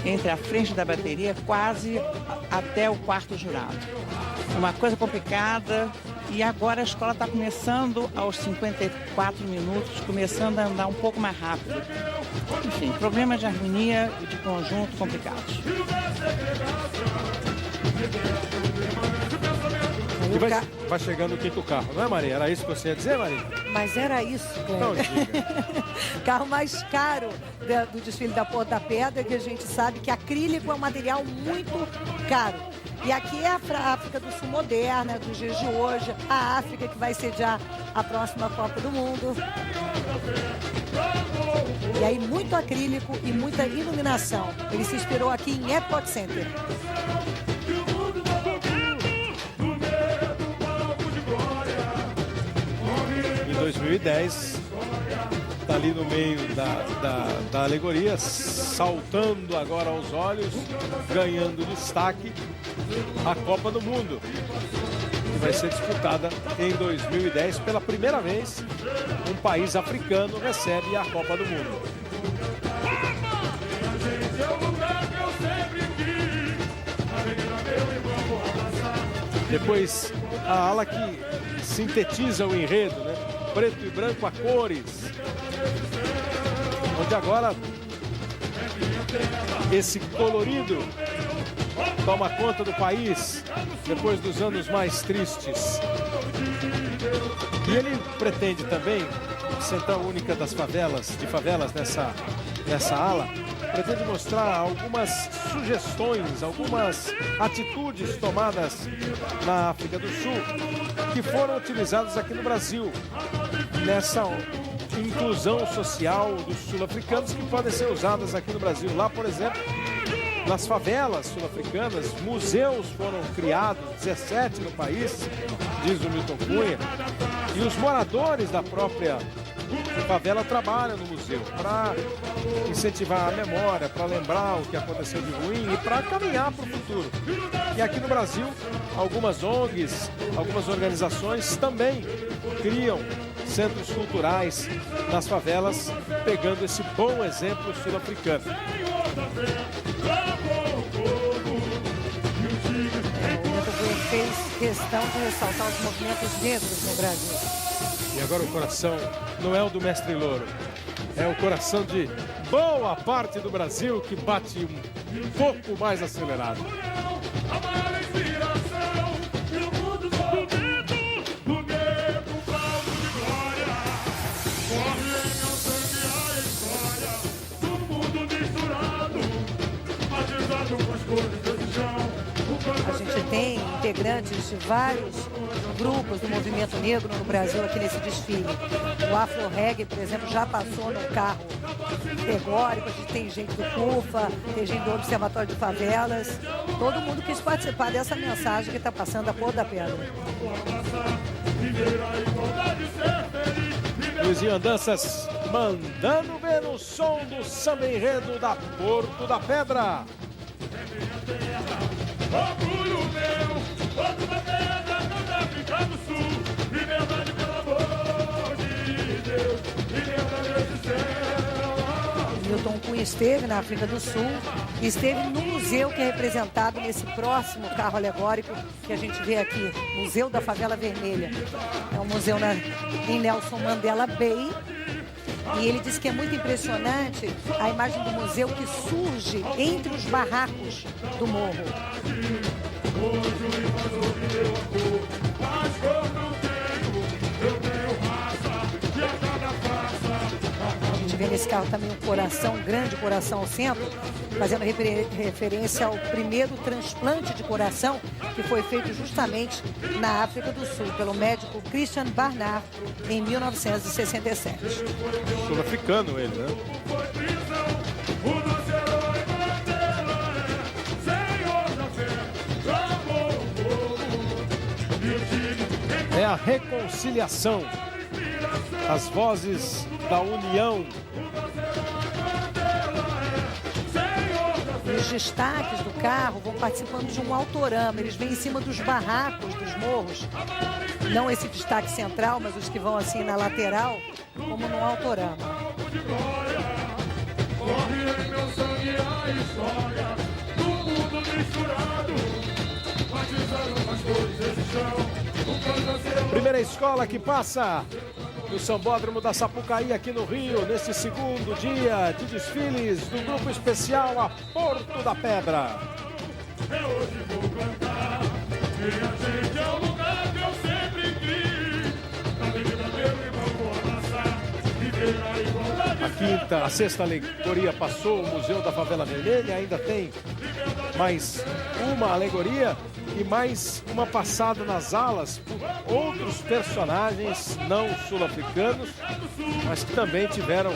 entre a frente da bateria quase até o quarto jurado. Uma coisa complicada, e agora a escola está começando, aos 54 minutos, começando a andar um pouco mais rápido. Enfim, problemas de harmonia e de conjunto complicados. E vai chegando o quinto carro, não é, Maria? Era isso que você ia dizer, Maria? Mas era isso, Não, diga. Carro mais caro do desfile da Porta da Pedra, que a gente sabe que acrílico é um material muito caro. E aqui é a África do Sul moderna, dos dias de hoje, a África que vai sediar a próxima Copa do Mundo. E aí muito acrílico e muita iluminação. Ele se inspirou aqui em Epcot Center. Em 2010, está ali no meio da alegoria, saltando agora aos olhos, ganhando destaque, a Copa do Mundo. Vai ser disputada em 2010. Pela primeira vez, um país africano recebe a Copa do Mundo. Depois, a ala que sintetiza o enredo, né? Preto e branco a cores. Onde agora esse colorido toma conta do país depois dos anos mais tristes. E ele pretende também, Central Única das Favelas, de favelas nessa ala, pretende mostrar algumas sugestões, algumas atitudes tomadas na África do Sul que foram utilizadas aqui no Brasil, nessa inclusão social dos sul-africanos que podem ser usadas aqui no Brasil. Lá, por exemplo, nas favelas sul-africanas, museus foram criados, 17 no país, diz o Milton Cunha, e os moradores da própria favela trabalham no museu para incentivar a memória, para lembrar o que aconteceu de ruim e para caminhar para o futuro. E aqui no Brasil, algumas ONGs, algumas organizações também criam centros culturais nas favelas, pegando esse bom exemplo sul-africano. O Milton fez questão de ressaltar os movimentos negros no Brasil. E agora o coração não é o do Mestre Louro, é o coração de boa parte do Brasil que bate um pouco mais acelerado. A gente tem integrantes de vários grupos do movimento negro no Brasil aqui nesse desfile. O Afro Reggae, por exemplo, já passou no carro alegórico. A gente tem gente do CUFA, tem gente do Observatório de Favelas. Todo mundo quis participar dessa mensagem que está passando a Porta da Pedra. Luizinho Andanças mandando ver no som do samba enredo da Porto da Pedra. Orgulho meu, Porto da Pedra, da África do Sul, liberdade pelo amor de Deus, liberdade do céu. Milton Cunha esteve na África do Sul e esteve no museu que é representado nesse próximo carro alegórico que a gente vê aqui, Museu da Favela Vermelha. É um museu em Nelson Mandela Bay. E ele diz que é muito impressionante a imagem do museu que surge entre os barracos do morro. A gente vê nesse carro também um coração, um grande coração ao centro, fazendo referência ao primeiro transplante de coração que foi feito justamente na África do Sul pelo médico Christian Barnard em 1967. Sul-africano ele, né? É a reconciliação, as vozes da união. destaques do carro vão participando de um autorama. Eles vêm em cima dos barracos, dos morros. Não esse destaque central, mas os que vão assim na lateral, como num autorama. Corre meu sangue a história do mundo misturado, batizaram as cores desse chão. Primeira escola que passa no Sambódromo da Sapucaí, aqui no Rio, nesse segundo dia de desfiles do grupo especial a Porto da Pedra. Eu hoje vou cantar, minha gente é o lugar que eu sempre quis. Na medida meu irmão vou passar, viver a igualdade. A sexta alegoria passou, o Museu da Favela Vermelha, ainda tem mais uma alegoria e mais uma passada nas alas por outros personagens não sul-africanos, mas que também tiveram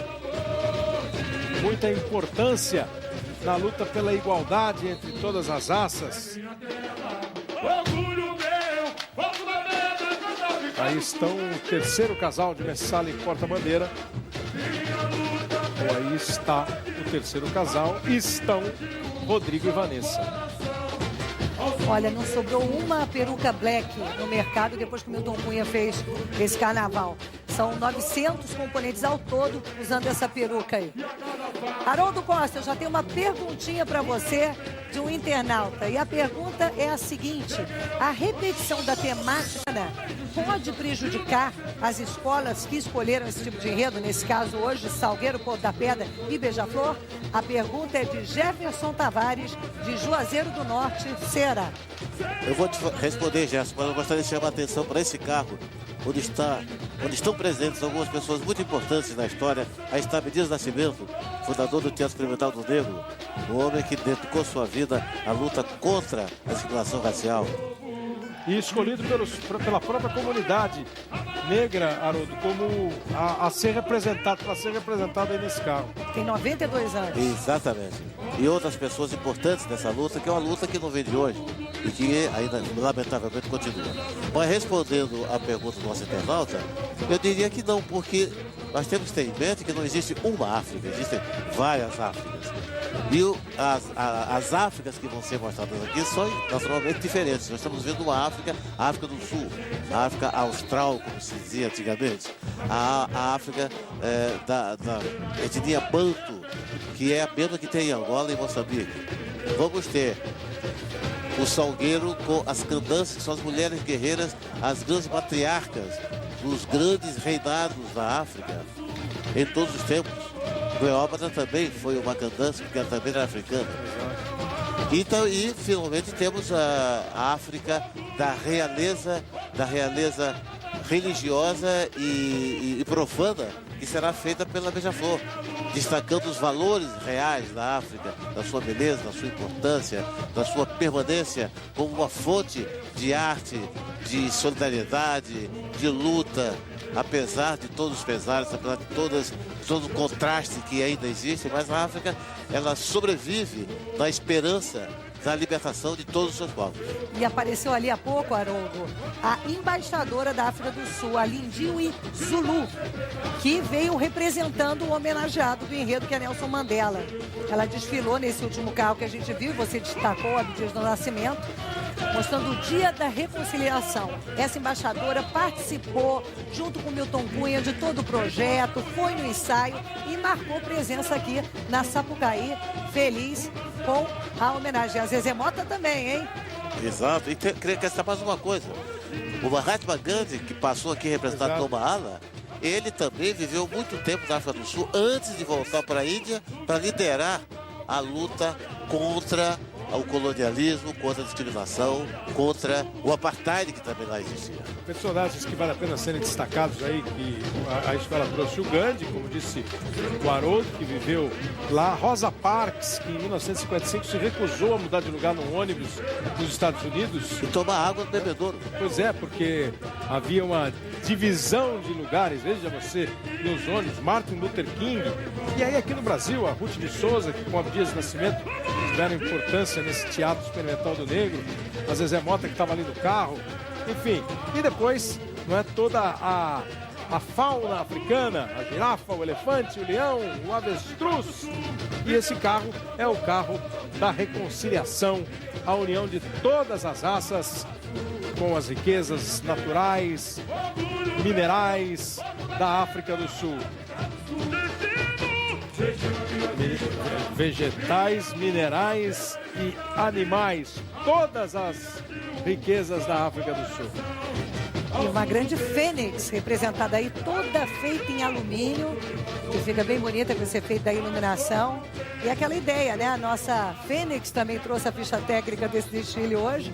muita importância na luta pela igualdade entre todas as raças. Aí estão o terceiro casal de Messala e porta-bandeira. Aí está o terceiro casal. Estão Rodrigo e Vanessa. Olha, não sobrou uma peruca black no mercado depois que o Milton Cunha fez esse carnaval. São 900 componentes ao todo usando essa peruca aí. Haroldo Costa, eu já tenho uma perguntinha para você de um internauta. E a pergunta é a seguinte: a repetição da temática pode prejudicar as escolas que escolheram esse tipo de enredo? Nesse caso hoje, Salgueiro, Porto da Pedra e Beija-Flor. A pergunta é de Jefferson Tavares, de Juazeiro do Norte, Ceará. Eu vou te responder, Gerson, mas eu gostaria de chamar a atenção para esse carro, onde estão presentes algumas pessoas muito importantes na história. Aí está Abdias Nascimento, fundador do Teatro Experimental do Negro, um homem que dedicou sua vida à luta contra a discriminação racial. E escolhido pela própria comunidade negra, Haroldo, como a ser representado, para ser representado aí nesse carro. Tem 92 anos. Exatamente. E outras pessoas importantes nessa luta, que é uma luta que não vem de hoje e que ainda, lamentavelmente, continua. Mas respondendo à pergunta do nosso internauta, eu diria que não, porque nós temos que ter em mente que não existe uma África, existem várias Áfricas. E as Áfricas que vão ser mostradas aqui são naturalmente diferentes. Nós estamos vendo uma África, a África do Sul, a África Austral, como se dizia antigamente, a África da etnia Banto, que é a mesma que tem em Angola e Moçambique. Vamos ter o Salgueiro com as candãs, que são as mulheres guerreiras, as grandes matriarcas dos grandes reinados da África em todos os tempos. Cleópatra também foi uma candãs, porque ela também era africana. Então, e finalmente temos a África da realeza religiosa e profana, que será feita pela Beija-Flor, destacando os valores reais da África, da sua beleza, da sua importância, da sua permanência como uma fonte de arte, de solidariedade, de luta, apesar de todos os pesares, apesar de todo o contraste que ainda existe, mas a África, ela sobrevive na esperança da libertação de todos os seus povos. E apareceu ali há pouco, Haroldo, a embaixadora da África do Sul, a Lindiwe Zulu, que veio representando o homenageado do enredo, que é Nelson Mandela. Ela desfilou nesse último carro que a gente viu, você destacou, Abdias do Nascimento, mostrando o Dia da Reconciliação. Essa embaixadora participou, junto com Milton Cunha, de todo o projeto, foi no ensaio e marcou presença aqui na Sapucaí, feliz com a homenagem. A Zezé Mota também, hein? Exato. E queria acrescentar mais uma coisa. O Mahatma Gandhi, que passou aqui representado no Mahala, ele também viveu muito tempo na África do Sul, antes de voltar para a Índia, para liderar a luta contra o colonialismo, contra a discriminação, contra o apartheid que também lá existia. Personagens que vale a pena serem destacados aí, que a escola trouxe o Gandhi, como disse o Haroldo, que viveu lá, Rosa Parks, que em 1955 se recusou a mudar de lugar num ônibus nos Estados Unidos. E tomar água no bebedouro. Pois é, porque havia uma divisão de lugares, veja você, nos ônibus, Martin Luther King. E aí aqui no Brasil, a Ruth de Souza, que com Abdias Nascimento tiveram importância nesse Teatro Experimental do Negro, a Zezé Mota, que estava ali no carro, enfim. E depois, não é, toda a a fauna africana, a girafa, o elefante, o leão, o avestruz. E esse carro é o carro da reconciliação, a união de todas as raças com as riquezas naturais, minerais da África do Sul. Vegetais, minerais e animais, todas as riquezas da África do Sul. E uma grande fênix representada aí, toda feita em alumínio, que fica bem bonita com esse efeito da iluminação. E aquela ideia, né? A nossa fênix também trouxe a ficha técnica desse desfile hoje.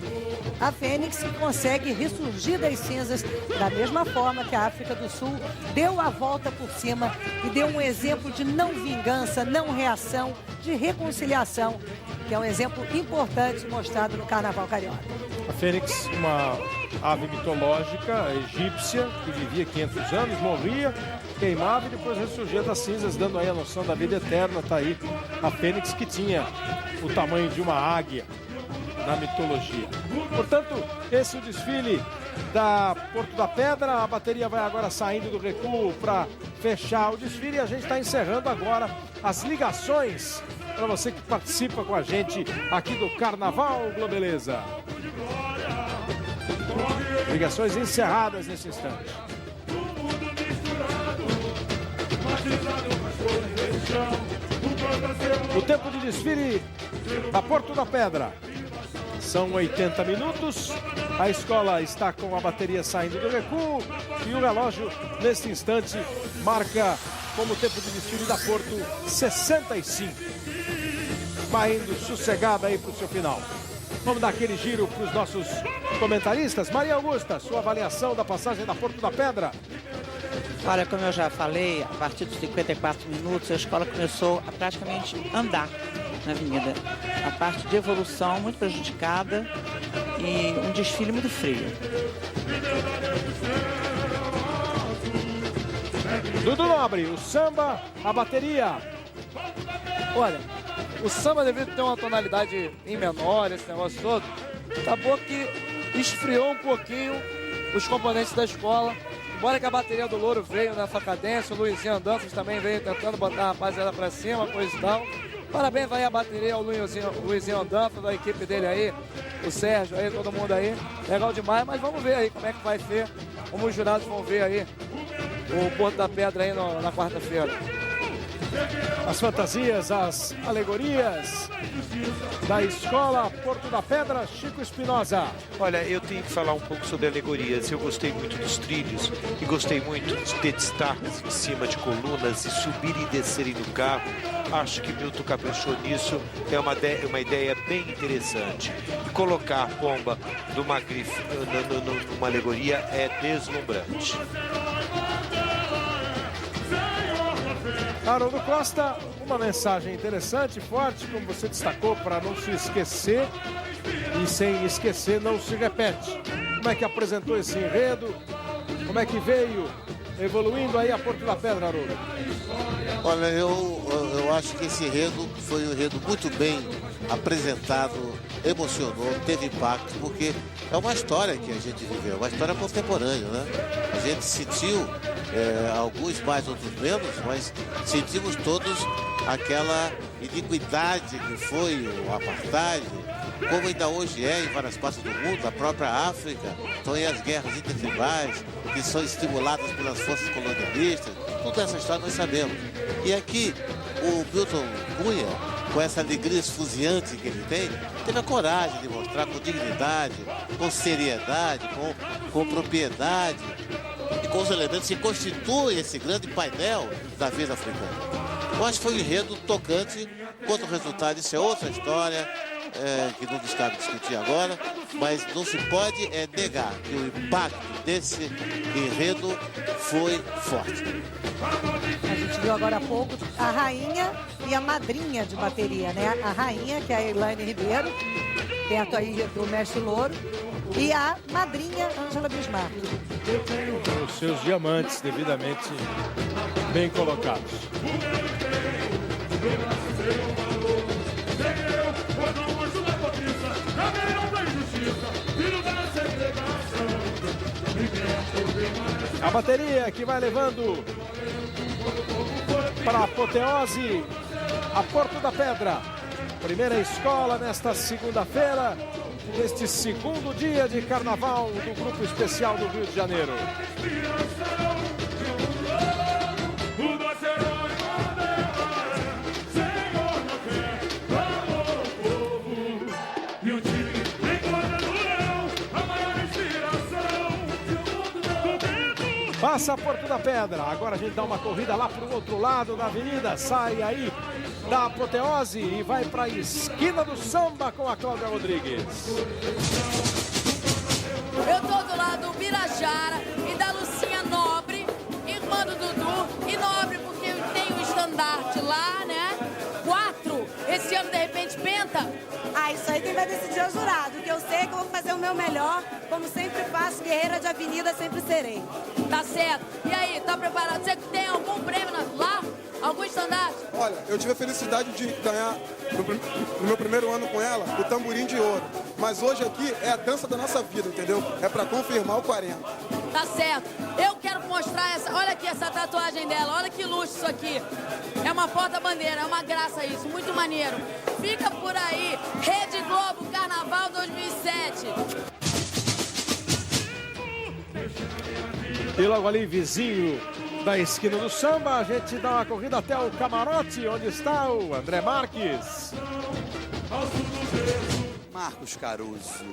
A fênix que consegue ressurgir das cinzas da mesma forma que a África do Sul deu a volta por cima e deu um exemplo de não vingança, não reação, de reconciliação, que é um exemplo importante mostrado no Carnaval Carioca. A fênix, uma ave mitológica egípcia que vivia 500 anos, morria, queimava e depois ressurgia das cinzas, dando aí a noção da vida eterna. Tá aí a fênix, que tinha o tamanho de uma águia na mitologia. Portanto, esse é o desfile da Porto da Pedra. A bateria vai agora saindo do recuo para fechar o desfile e a gente está encerrando agora as ligações para você que participa com a gente aqui do Carnaval Globeleza. Ligações encerradas nesse instante. O tempo de desfile da Porto da Pedra são 80 minutos. A escola está com a bateria saindo do recuo e o relógio, neste instante, marca como tempo de desfile da Porto 65. Vai indo sossegada aí para o seu final. Vamos dar aquele giro para os nossos comentaristas. Maria Augusta, sua avaliação da passagem da Porto da Pedra. Olha, como eu já falei, a partir dos 54 minutos, a escola começou a praticamente andar na avenida. A parte de evolução muito prejudicada e um desfile muito frio. Dudu Nobre, o samba, a bateria. Olha, o samba, devido ter uma tonalidade em menor, esse negócio todo, acabou que esfriou um pouquinho os componentes da escola. Embora que a bateria do Louro veio nessa cadência, o Luizinho Dantas também veio tentando botar a rapaziada pra cima, coisa e tal. Parabéns aí a bateria ao Luizinho Dantas, da equipe dele aí, o Sérgio aí, todo mundo aí. Legal demais, mas vamos ver aí como é que vai ser, como os jurados vão ver aí o Porto da Pedra aí na quarta-feira. As fantasias, as alegorias da escola Porto da Pedra, Chico Espinosa. Olha, eu tenho que falar um pouco sobre alegorias. Eu gostei muito dos trilhos e gostei muito de ter destaques em cima de colunas e subir e descerem do carro. Acho que Milton caprichou nisso, é uma ideia bem interessante. Colocar a pomba numa alegoria é deslumbrante. Haroldo Costa, uma mensagem interessante, forte, como você destacou, para não se esquecer, e sem esquecer não se repete. Como é que apresentou esse enredo? Como é que veio evoluindo aí a Porto da Pedra, Haroldo? Olha, eu acho que esse enredo foi um enredo muito bem apresentado, emocionou, teve impacto, porque é uma história que a gente viveu, uma história contemporânea, né? A gente sentiu, alguns mais, outros menos, mas sentimos todos aquela iniquidade que foi o apartheid, como ainda hoje é em várias partes do mundo, na própria África, estão aí as guerras intertribais, que são estimuladas pelas forças colonialistas, toda essa história nós sabemos. E aqui, o Milton Cunha, com essa alegria esfuziante que ele tem, teve a coragem de mostrar com dignidade, com seriedade, com propriedade e com os elementos que constituem esse grande painel da vida africana. Eu acho que foi um enredo tocante. Quanto ao resultado, isso é outra história, que não nos cabe discutir agora, mas não se pode negar que o impacto desse enredo foi forte. A gente viu agora há pouco a rainha e a madrinha de bateria, né? A rainha, que é a Elaine Ribeiro, perto aí do mestre Louro, e a madrinha, Ângela Bismarck. Os seus diamantes devidamente bem colocados. A bateria que vai levando para a apoteose a Porto da Pedra. Primeira escola nesta segunda-feira, neste segundo dia de carnaval do Grupo Especial do Rio de Janeiro. Passa a Porto da Pedra, agora a gente dá uma corrida lá para o outro lado da avenida, sai aí da apoteose e vai para a esquina do samba com a Cláudia Rodrigues. Eu tô do lado do Birajara e da Lucinha Nobre, irmã do Dudu, e Nobre porque tem um estandarte lá, né? 4, esse ano de repente penta. Ah, isso aí quem vai decidir é o jurado, que eu sei que eu vou fazer o meu melhor, como sempre faço, guerreira de avenida sempre serei. Tá certo. E aí, tá preparado? Você tem algum prêmio lá? Algum estandarte? Olha, eu tive a felicidade de ganhar, no meu primeiro ano com ela, o tamborim de ouro. Mas hoje aqui é a dança da nossa vida, entendeu? É pra confirmar o 40. Tá certo. Eu quero mostrar essa... Olha aqui essa tatuagem dela. Olha que luxo isso aqui. É uma porta-bandeira, é uma graça isso. Muito maneiro. Fica por aí. Rede Globo, Carnaval 2007. E logo ali, vizinho da esquina do samba, a gente dá uma corrida até o camarote, onde está o André Marques. Marcos Caruso,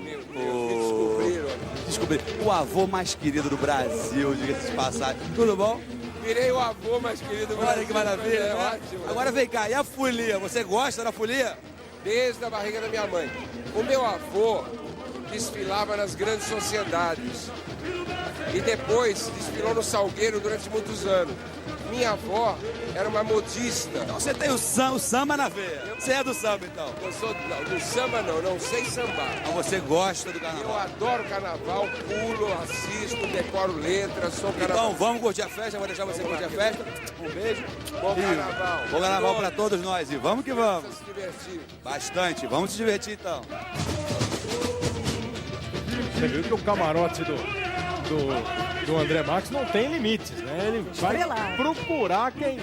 descobri o avô mais querido do Brasil, diga-se de passagem. Tudo bom? Virei o avô mais querido do Brasil. Olha que maravilha, é né? ótimo. Agora vem cá, e a folia? Você gosta da folia? Desde a barriga da minha mãe. O meu avô desfilava nas grandes sociedades e depois desfilou no Salgueiro durante muitos anos. Minha avó era uma modista. Então você tem o samba na veia. Você é do samba, então? Eu sou do samba, não sei sambar. Mas você gosta do carnaval? Eu adoro carnaval, pulo, assisto, decoro letras, sou carnaval. Então vamos curtir a festa, vou deixar você curtir a festa. Um beijo. Bom carnaval. Bom carnaval pra todos nós e vamos que vamos. Vamos se divertir. Bastante, vamos se divertir então. Você viu que o camarote do André Marques não tem limites, né? Ele vai procurar quem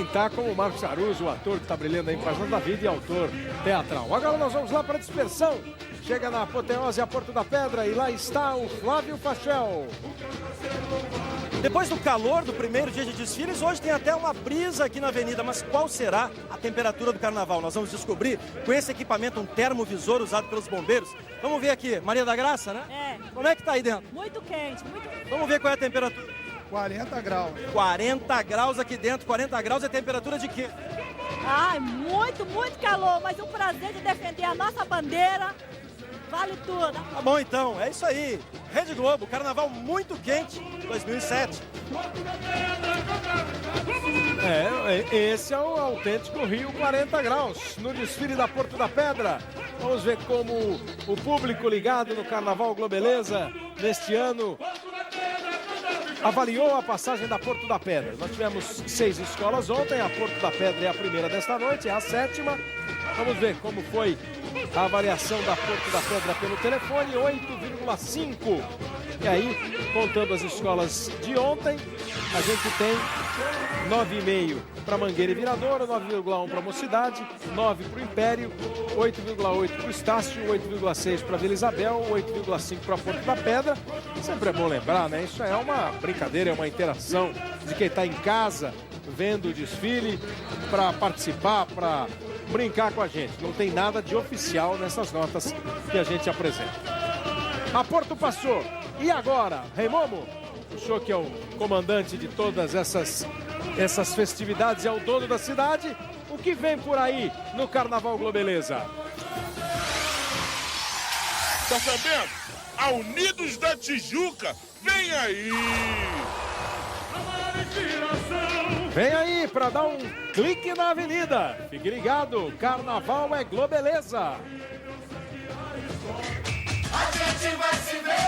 tá como o Marcos Caruso, o ator que tá brilhando aí em Páginas da Vida e autor teatral. Agora nós vamos lá para a dispersão. Chega na apoteose a Porto da Pedra e lá está o Flávio Fachel. Depois do calor do primeiro dia de desfiles, hoje tem até uma brisa aqui na avenida, mas qual será a temperatura do carnaval? Nós vamos descobrir com esse equipamento, um termovisor usado pelos bombeiros. Vamos ver aqui, Maria da Graça, né? É. Como é que tá aí dentro? Muito quente, muito... Vamos ver qual é a temperatura. 40 graus. 40 graus aqui dentro, 40 graus é temperatura de quê? Ai, muito, muito calor, mas um prazer de defender a nossa bandeira. Vale tudo. Tá bom então, é isso aí. Rede Globo, carnaval muito quente, 2007. Esse é o autêntico Rio 40 graus, no desfile da Porto da Pedra. Vamos ver como o público ligado no Carnaval Globeleza, neste ano, avaliou a passagem da Porto da Pedra. Nós tivemos 6 escolas ontem, a Porto da Pedra é a primeira desta noite, é a 7ª. Vamos ver como foi a avaliação da Porto da Pedra pelo telefone, 8,5. E aí, contando as escolas de ontem, a gente tem 9,5 para Mangueira e Viradouro, 9,1 para Mocidade, 9 para o Império, 8,8 para o Estácio, 8,6 para Vila Isabel, 8,5 para Porto da Pedra. Sempre é bom lembrar, né? Isso é uma brincadeira, é uma interação de quem está em casa vendo o desfile para participar, para brincar com a gente. Não tem nada de oficial nessas notas que a gente apresenta. A Porto passou. E agora, Reimomo, o senhor que é o comandante de todas essas festividades, é o dono da cidade. O que vem por aí no Carnaval Globeleza? Tá sabendo? A Unidos da Tijuca, vem aí! Vem aí para dar um clique na avenida. Fique ligado, Carnaval é Globeleza. A gente vai se ver.